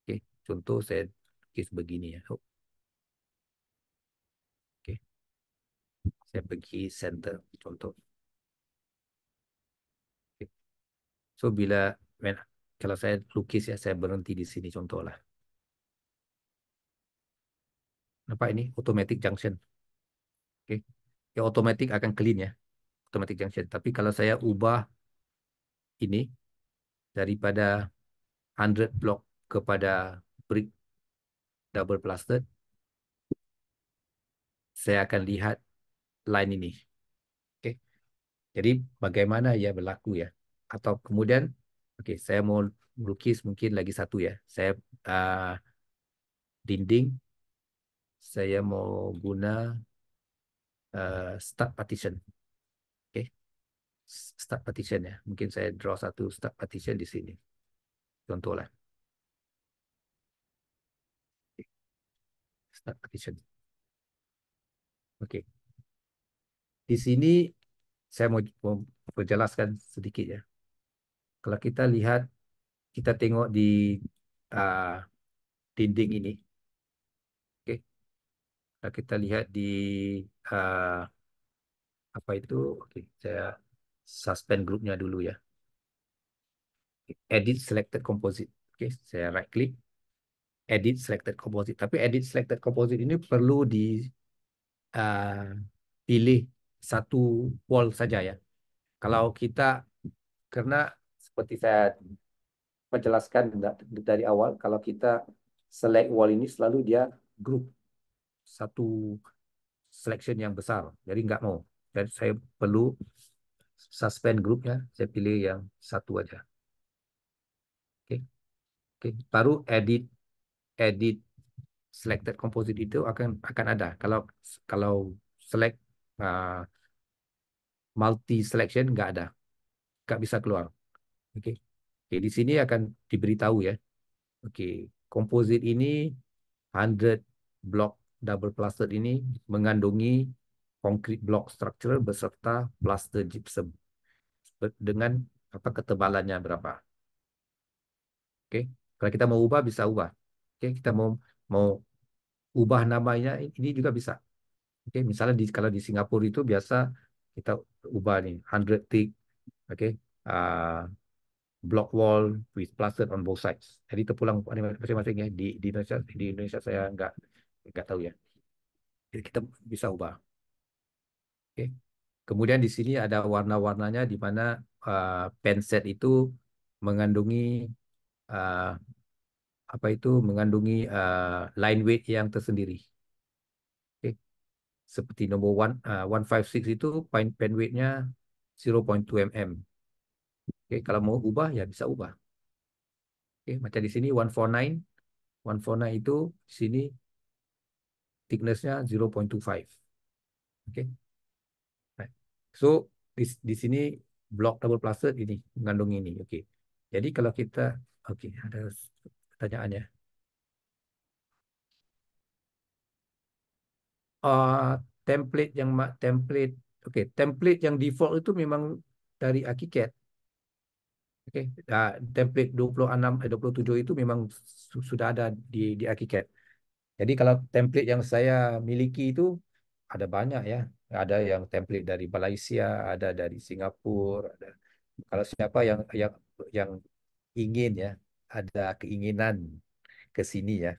Oke, contoh saya lukis begini ya. Oke, saya pergi center contoh. Oke. So kalau saya lukis ya saya berhenti di sini contoh lah. Apa ini? Automatic junction. Oke. Ya otomatis akan clean ya, automatic junction. Tapi kalau saya ubah ini daripada 100 block kepada brick double plastered, saya akan lihat line ini. Oke. Jadi bagaimana ia berlaku ya? Atau kemudian, oke, saya mau melukis mungkin lagi satu ya. Saya dinding, saya mau guna start partition. Oke, start partition ya. Mungkin saya draw satu start partition di sini. Contohlah. Oke, start partition. Oke, di sini saya mau perjelaskan sedikit ya. Kalau kita lihat, kita tengok di uh, dinding ini. Oke, kalau kita lihat di uh, apa itu? Oke, saya suspend grupnya dulu ya. Edit selected composite. Oke, saya right click, edit selected composite. Tapi edit selected composite ini perlu pilih satu wall saja ya. Kalau kita karena seperti saya menjelaskan dari awal, kalau kita select wall ini selalu dia group satu selection yang besar. Jadi nggak mau. Dan saya perlu suspend grupnya. Saya pilih yang satu aja. Oke, oke. Baru edit selected composite itu akan ada. Kalau select uh, multi selection nggak ada, nggak bisa keluar. Oke, oke. Di sini akan diberitahu ya. Oke, composite ini 100 block double plaster ini mengandungi concrete block structure beserta plaster gypsum dengan apa ketebalannya berapa. Oke, kalau kita mau ubah bisa ubah. Oke, kita mau ubah namanya ini juga bisa. Oke, misalnya kalau di Singapura itu biasa kita ubah nih 100 thick, oke, uh, block wall with plaster on both sides. Jadi terpulang masing-masing ya. Di Indonesia saya nggak tahu ya. Jadi kita bisa ubah. Oke. Kemudian di sini ada warna-warnanya di mana penset itu mengandungi uh, apa itu mengandungi line weight yang tersendiri. Oke. Seperti nomor 156 itu pen weight-nya 0.2 mm. Oke, kalau mau ubah ya bisa ubah. Oke, macam di sini 149, 149 itu di sini thickness-nya 0.25. Oke. Right. So di sini blok double plaster ini mengandung ini. Oke. Jadi kalau kita oke, ada pertanyaannya. Uh, template oke, template yang default itu memang dari ArchiCAD. Oke, template 26 27 itu memang sudah ada di ArchiCAD. Jadi kalau template yang saya miliki itu ada banyak ya. Ada yang template dari Malaysia, ada dari Singapura, ada. Kalau siapa yang ingin ya, ada keinginan ke sini ya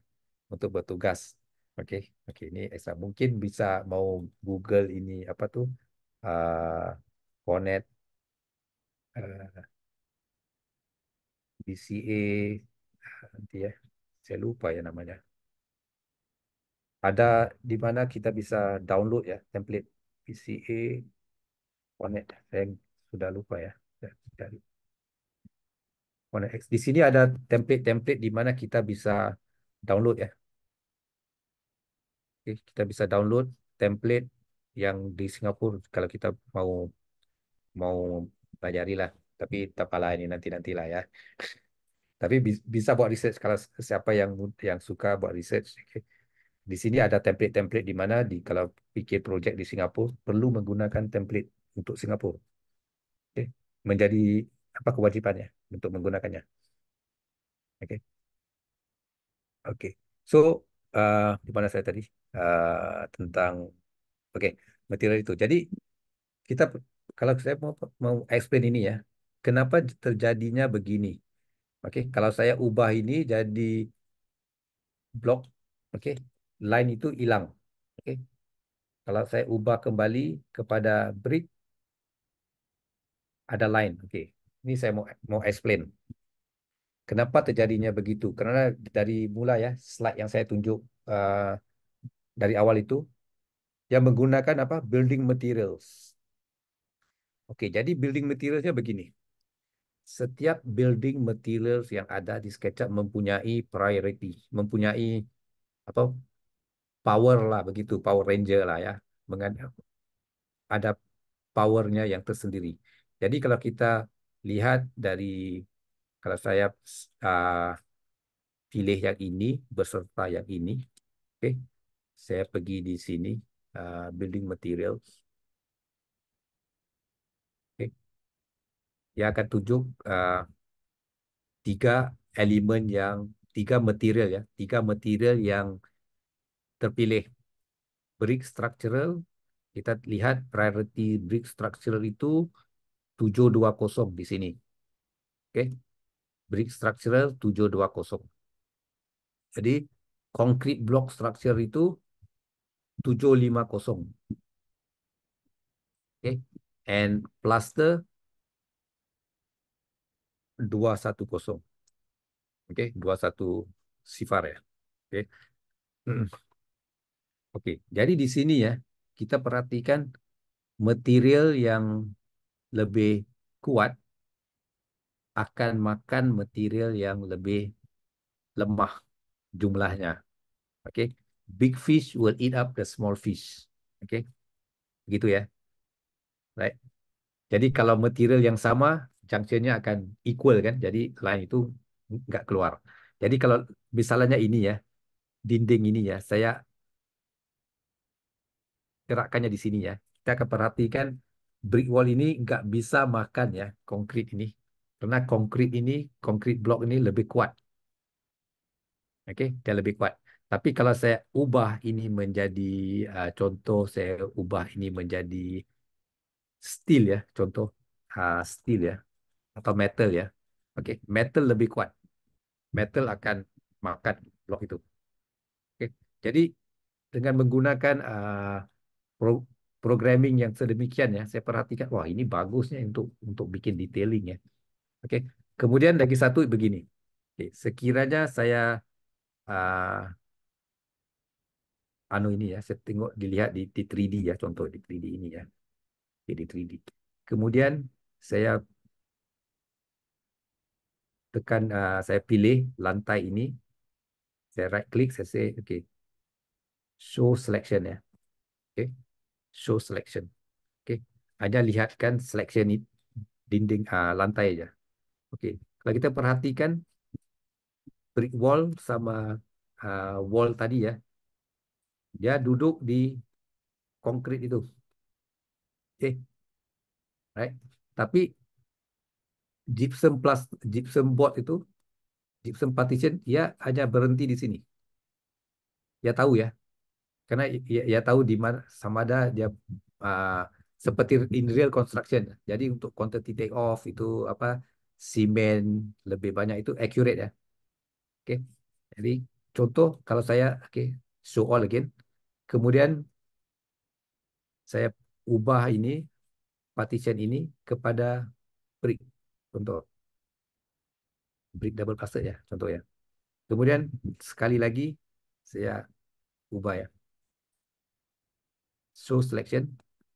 untuk bertugas. Oke, oke ini ekstra. Mungkin bisa mau Google ini apa tuh Connect uh, BCA nanti ya. Saya lupa ya namanya. Ada di mana kita bisa download ya template PCA Connect. Saya sudah lupa ya. Dari Connect X. Di sini ada template-template di mana kita bisa download ya. Oke, kita bisa download template yang di Singapura kalau kita mau mau pelajari lah. Tapi tak apalah ini nanti-nantilah ya. Tapi bisa buat research kalau siapa yang suka buat research. Oke. Di sini ada template-template di mana kalau bikin project di Singapura perlu menggunakan template untuk Singapura. Oke. Menjadi apa kewajibannya untuk menggunakannya. Oke. Oke. So di mana saya tadi tentang oke material itu. Jadi kita kalau saya mau explain ini ya, kenapa terjadinya begini? Oke, kalau saya ubah ini jadi blok, oke, line itu hilang. Oke, kalau saya ubah kembali kepada brick, ada line. Oke, ini saya mau explain. Kenapa terjadinya begitu? Karena dari mula ya, slide yang saya tunjuk uh, dari awal itu, yang menggunakan apa? Building materials. Oke, jadi building materialsnya begini. Setiap building materials yang ada di SketchUp mempunyai priority, mempunyai apa power lah begitu, Power Ranger lah ya. Ada powernya yang tersendiri. Jadi kalau kita lihat dari kalau saya uh, pilih yang ini beserta yang ini, oke, saya pergi di sini building materials, oke, dia akan tunjuk tiga elemen yang tiga material yang terpilih. Brick structural, kita lihat priority brick structural itu 720 di sini. Oke, brick structural 720. Jadi concrete block structure itu 750. Oke. And plaster 210. Oke, 21 sifar ya. Oke. Oke, jadi di sini ya kita perhatikan material yang lebih kuat akan makan material yang lebih lemah jumlahnya. Oke, big fish will eat up the small fish. Oke, gitu ya. Right. Jadi kalau material yang sama, junctionnya akan equal kan. Jadi line itu nggak keluar. Jadi kalau misalnya ini ya, dinding ini ya, saya gerakkannya di sini ya. Kita akan perhatikan brick wall ini nggak bisa makan ya konkrit ini. Karena konkrit blok ini lebih kuat. Oke, dia lebih kuat. Tapi kalau saya ubah ini menjadi contoh, saya ubah ini menjadi steel ya, contoh steel ya atau metal ya. Oke, metal lebih kuat. Metal akan makan blok itu. Oke. Jadi dengan menggunakan programming yang sedemikian ya, saya perhatikan, wah ini bagusnya untuk bikin detailing ya. Oke. Kemudian lagi satu begini. Oke, sekiranya saya uh, ini ya, saya tengok dilihat di 3D ya, contoh di 3D ini ya. Oke, di 3D. Kemudian saya saya pilih lantai ini, saya right click, saya say, okay, show selection ya. Okay, show selection. Okay, hanya lihatkan selection dinding lantai aja. Okay, kalau kita perhatikan brick wall sama wall tadi ya, dia duduk di konkrit itu. Okay, right. Tapi gypsum plus gypsum board itu, gypsum partition, dia hanya berhenti di sini. Ya tahu ya, karena ya tahu di mana sama ada dia uh, seperti in real construction. Jadi untuk quantity take off itu apa simen lebih banyak itu accurate ya. Oke. Jadi contoh kalau saya show all again. Kemudian saya ubah ini partition ini kepada brick untuk brick double cluster ya contoh ya. Kemudian sekali lagi saya ubah ya show selection.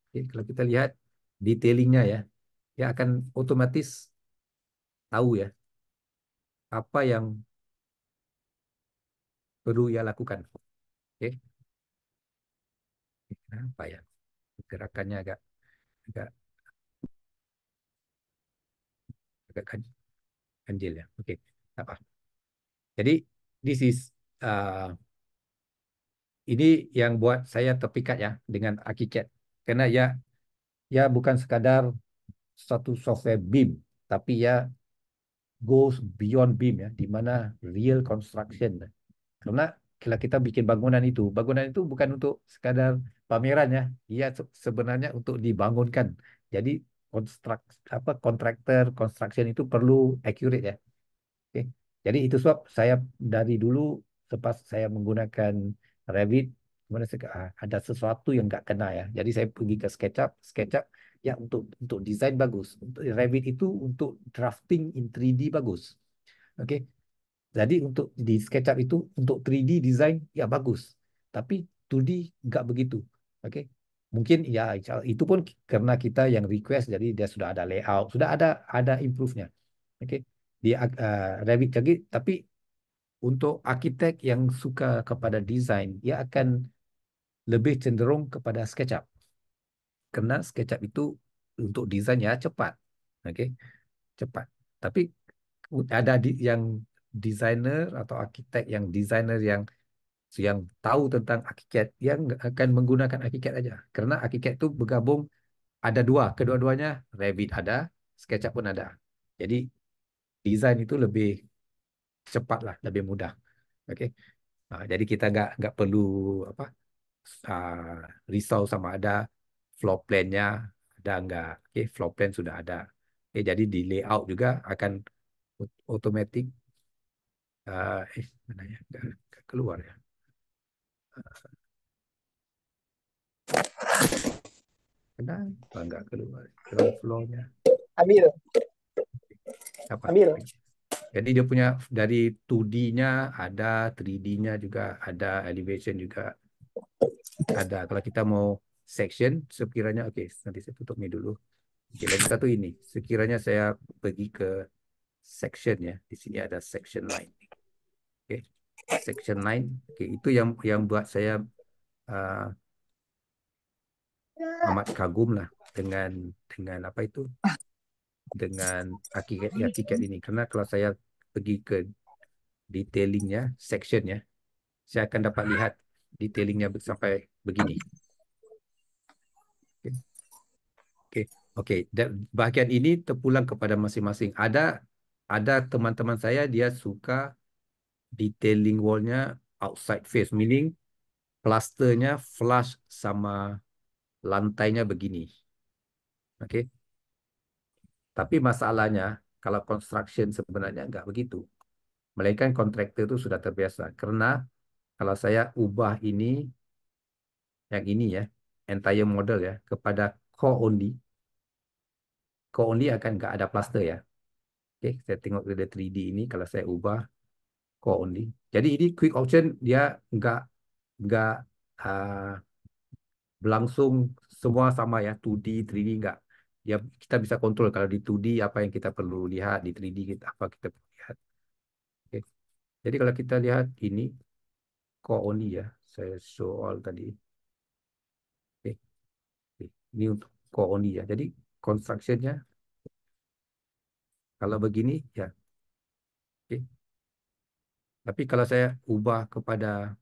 Oke, kalau kita lihat detailingnya ya, ya akan otomatis tahu ya apa yang perlu ia lakukan. Oke, kenapa ya gerakannya agak agak agak ganjil ya. Oke, apa? Jadi this is ini yang buat saya terpikat ya dengan ArchiCAD karena ya bukan sekadar satu software BIM, tapi ya goes beyond BIM ya, di mana real construction. Karena kalau kita bikin bangunan itu bukan untuk sekadar pameran ya, ia sebenarnya untuk dibangunkan. Jadi kontraktor construction itu perlu accurate ya. Oke. Jadi itu sebab saya dari dulu lepas saya menggunakan Revit, kemudian ada sesuatu yang nggak kena ya. Jadi saya pergi ke SketchUp, SketchUp ya untuk desain bagus. Untuk Revit itu untuk drafting in 3D bagus. Oke. Jadi untuk di SketchUp itu untuk 3D design ya bagus. Tapi 2D nggak begitu. Oke. Mungkin ya itu pun karena kita yang request jadi dia sudah ada layout, sudah ada improve-nya. Oke. Di Revit lagi tapi untuk arsitek yang suka kepada desain, dia akan lebih cenderung kepada SketchUp. Karena SketchUp itu untuk desain ya cepat. Oke. Cepat. Tapi ada yang desainer atau arsitek yang desainer yang tahu tentang ArchiCAD yang akan menggunakan ArchiCAD aja karena ArchiCAD itu bergabung ada dua kedua-duanya Revit ada SketchUp pun ada jadi desain itu lebih cepat lah lebih mudah oke. Jadi kita nggak perlu apa risau sama ada floor plan-nya ada nggak oke floor plan sudah ada jadi di layout juga akan otomatis mana ya nggak keluar ya. Kenapa nggak keluar ground floor-nya? Ambil, Apa? ambil. Jadi dia punya dari 2D-nya ada, 3D-nya juga ada, elevation juga ada. Kalau kita mau section, sekiranya, oke, nanti saya tutup ini dulu. Oke, lagi satu ini. Sekiranya saya pergi ke section ya, di sini ada section line. Oke, section line. Oke, itu yang buat saya uh, amat kagum lah dengan apa itu dengan hakikat ini karena kalau saya pergi ke detailingnya sectionnya saya akan dapat lihat detailingnya sampai begini. Oke, oke. Dan bahagian ini terpulang kepada masing-masing. Ada teman-teman saya dia suka detailing wallnya outside face, meaning plasternya flush sama lantainya begini. Oke. Tapi masalahnya kalau construction sebenarnya nggak begitu. Melainkan kontraktor itu sudah terbiasa. Karena kalau saya ubah ini, yang ini ya, entire model ya kepada core only, core only akan nggak ada plaster ya. Oke, saya tengok dari 3D ini kalau saya ubah core only. Jadi ini quick option dia nggak uh, berlangsung semua sama ya 2D 3D nggak. Ya kita bisa kontrol kalau di 2D apa yang kita perlu lihat, di 3D kita apa kita perlu lihat. Oke. Jadi kalau kita lihat ini core only ya, saya show all tadi. Oke. Oke. Ini untuk core only ya. Jadi construction-nya kalau begini ya. Oke. Tapi kalau saya ubah kepada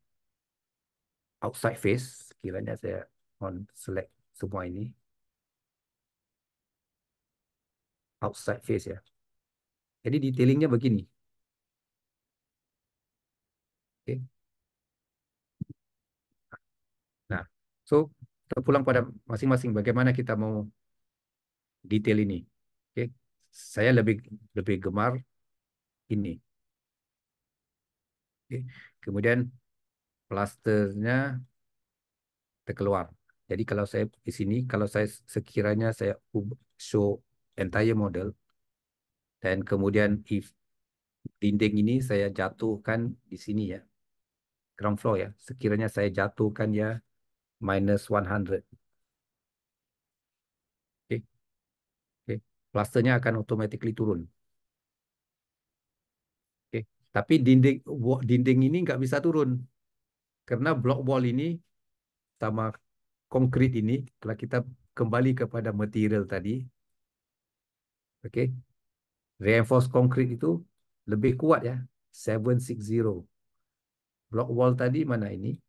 outside face, kiranya saya on select semua ini outside face ya. Jadi detailingnya begini. Oke. Nah, so kita pulang pada masing-masing bagaimana kita mau detail ini. Oke. Saya lebih lebih gemar ini. Oke. Kemudian plasternya terkeluar. Jadi kalau saya di sini, kalau saya sekiranya saya show entire model dan kemudian if dinding ini saya jatuhkan di sini ya, ground floor ya. Sekiranya saya jatuhkan ya minus 100. Oke, oke. Plasternya akan automatically turun. Oke. Tapi dinding ini nggak bisa turun karena block wall ini sama konkrit ini kalau kita kembali kepada material tadi, oke, reinforced concrete itu lebih kuat ya, 760. Block wall tadi mana ini?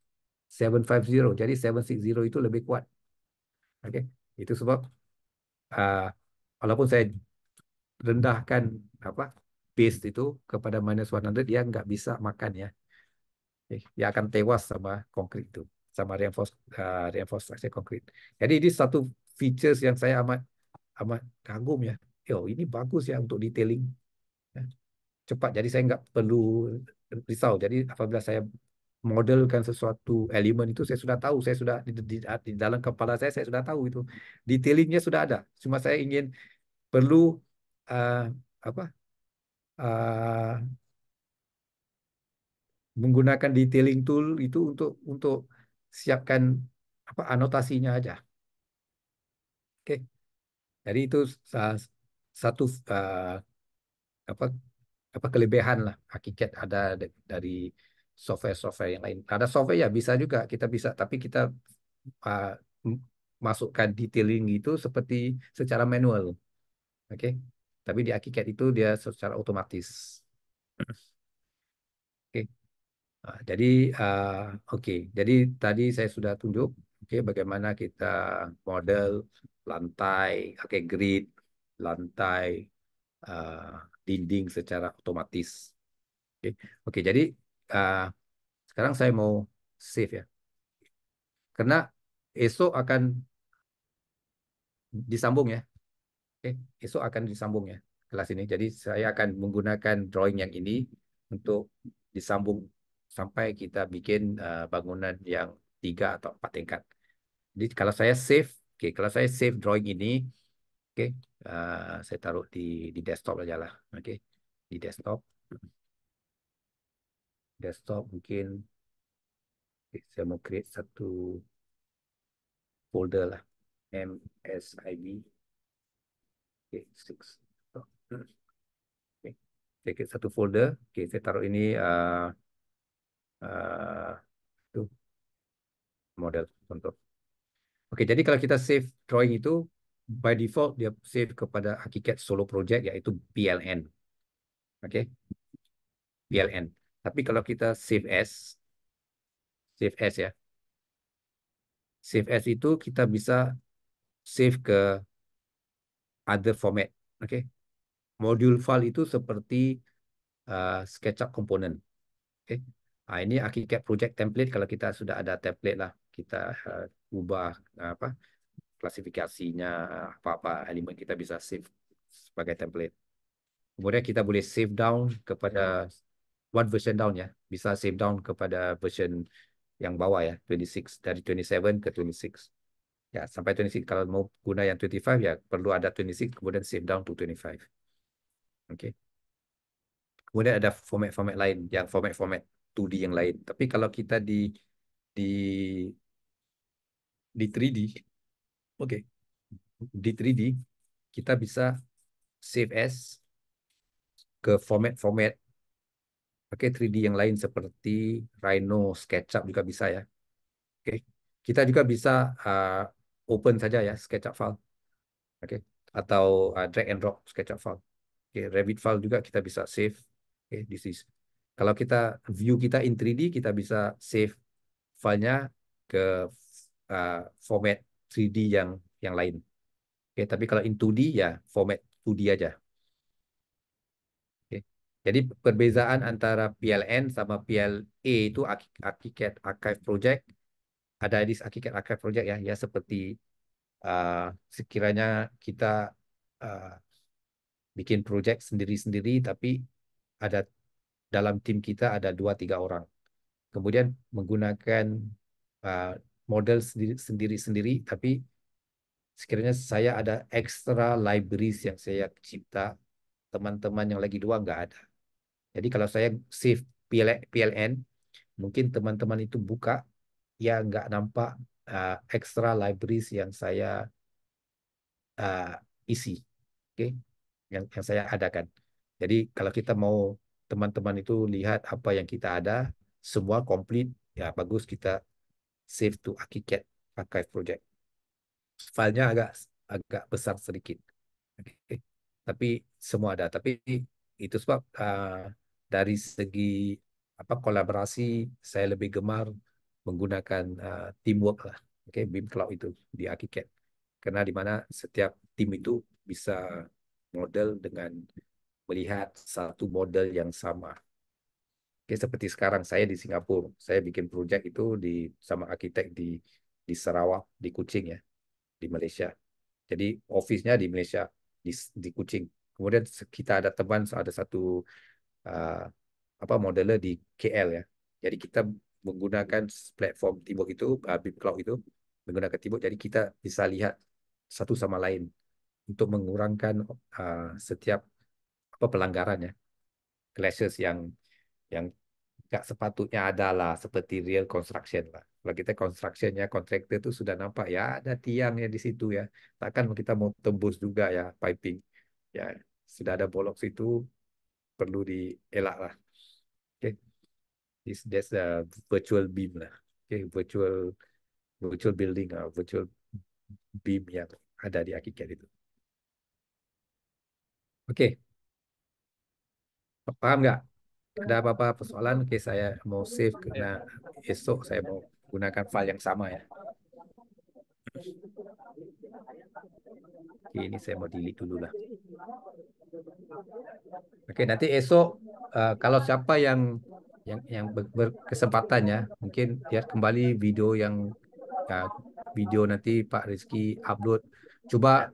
750. Jadi 760 itu lebih kuat. Oke. Itu sebab uh, walaupun saya rendahkan apa base itu kepada minus 100 dia nggak bisa makan ya. Dia akan tewas sama konkrit itu, sama reinforced structure konkrit. Jadi ini satu features yang saya amat amat kagum ya. Yo, ini bagus ya untuk detailing. Ya, cepat. Jadi saya nggak perlu risau. Jadi apabila saya modelkan sesuatu elemen itu saya sudah tahu, saya sudah di dalam kepala saya sudah tahu itu. Detailingnya sudah ada. Cuma saya ingin perlu uh, apa uh, menggunakan detailing tool itu untuk siapkan apa anotasinya aja. Oke. Jadi itu satu uh, apa apa kelebihan lah hakikat ada dari software-software yang lain. Ada software ya bisa juga kita bisa, tapi kita uh, masukkan detailing itu seperti secara manual, oke? Tapi di hakikat itu dia secara otomatis, oke? Jadi uh, oke, jadi tadi saya sudah tunjuk, oke, bagaimana kita model lantai, oke, grid, lantai, uh, dinding secara otomatis. Oke, oke, jadi uh, sekarang saya mau save ya, karena esok akan disambung ya. Oke, esok akan disambung ya kelas ini. Jadi saya akan menggunakan drawing yang ini untuk disambung sampai kita bikin bangunan yang 3 atau 4 tingkat. Jadi kalau saya save, oke, kalau saya save drawing ini, oke, saya taruh di desktop aja lah, oke, di desktop, desktop mungkin oke, saya mau create satu folder lah, MSIB, oke, six. Oke. Saya create satu folder, oke, saya taruh ini uh, itu model contoh. Oke, jadi kalau kita save drawing itu by default dia save kepada hakikat solo project yaitu PLN. Oke, PLN. Tapi kalau kita save as ya. Save as itu kita bisa save ke other format. Oke. Module file itu seperti SketchUp component. Oke. Nah, ini hakikat project template kalau kita sudah ada template lah kita ubah apa klasifikasinya apa-apa elemen kita bisa save sebagai template. Kemudian kita boleh save down kepada one version down ya. Bisa save down kepada version yang bawah ya, 26 dari 27 ke 26. Ya, sampai 26. Kalau mau guna yang 25 ya perlu ada 26 kemudian save down to 25. Oke. Kemudian ada format-format lain, yang format-format 2D yang lain. Tapi kalau kita di di 3D, oke. Di 3D kita bisa save as ke format-format oke 3D yang lain seperti Rhino, SketchUp juga bisa ya. Oke. Kita juga bisa open saja ya SketchUp file. Oke. Atau drag and drop SketchUp file. Oke, Revit file juga kita bisa save. Oke, this is. Kalau kita view kita in 3D, kita bisa save filenya ke uh, format 3D yang lain. Oke, tapi kalau in 2D ya format 2D aja. Oke. Jadi perbezaan antara PLN sama PLA itu ArchiCAD Archive Project ada di ArchiCAD Archive Project ya, ya seperti uh, sekiranya kita uh, bikin project sendiri-sendiri, tapi ada dalam tim kita ada 2-3 orang. Kemudian menggunakan uh, model sendiri-sendiri, tapi sekiranya saya ada extra libraries yang saya cipta, teman-teman yang lagi dua nggak ada. Jadi kalau saya save PLN, mungkin teman-teman itu buka, ya nggak nampak extra libraries yang saya uh, isi, oke, yang saya adakan. Jadi kalau kita mau teman-teman itu lihat apa yang kita ada, semua komplit, ya bagus kita save to ArchiCAD Archive Project. Filenya agak agak besar sedikit. Oke. Tapi semua ada. Tapi itu sebab dari segi apa kolaborasi saya lebih gemar menggunakan teamwork lah. Oke, BIM Cloud itu di ArchiCAD. Karena di mana setiap tim itu bisa model dengan melihat satu model yang sama. Oke, seperti sekarang saya di Singapura, saya bikin proyek itu sama arsitek di Sarawak, di Kuching ya, di Malaysia. Jadi office-nya di Malaysia, di Kuching. Kemudian kita ada teman, ada satu uh, apa modeler di KL ya. Jadi kita menggunakan platform Teamwork itu, BIM Cloud itu, menggunakan Teamwork. Jadi kita bisa lihat satu sama lain untuk mengurangkan setiap apa pelanggaran ya, clashes yang nggak sepatutnya ada lah seperti real construction lah. Kalau kita constructionnya kontraktor itu sudah nampak ya ada tiangnya di situ ya. Takkan kita mau tembus juga ya piping. Ya sudah ada bolok situ perlu dielak lah. Oke, that's a virtual beam lah. Oke, virtual building, virtual beam yang ada di ArchiCAD itu. Oke, paham nggak? Ada apa-apa persoalan? Oke, saya mau save karena esok saya mau gunakan file yang sama ya. Oke, ini saya mau delete dulu lah. Oke, nanti esok kalau siapa yang berkesempatan ya, mungkin lihat kembali uh, video nanti Pak Rizky upload. Coba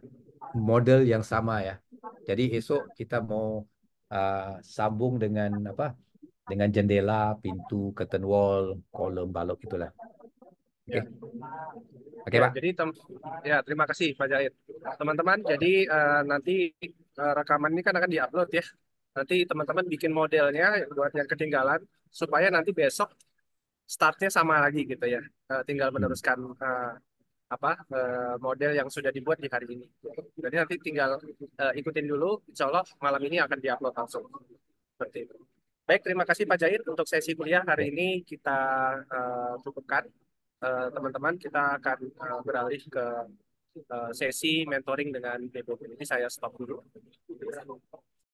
model yang sama ya. Jadi esok kita mau uh, sambung dengan apa? Dengan jendela, pintu, curtain wall, kolom, balok itulah. Oke, Ya, oke ya. Pak. Jadi ya terima kasih Pak Jahit. Teman-teman, jadi nanti rekaman ini kan akan diupload ya. Nanti teman-teman bikin modelnya buat yang ketinggalan supaya nanti besok startnya sama lagi gitu ya. Tinggal Hmm. meneruskan model yang sudah dibuat di hari ini. Jadi nanti tinggal ikutin dulu. Insya Allah malam ini akan diupload langsung. Seperti itu. Baik, terima kasih Pak Jahit untuk sesi kuliah hari Ya. ini kita cukupkan. Teman-teman, kita akan beralih ke sesi mentoring dengan Ibu. Ini saya stop dulu.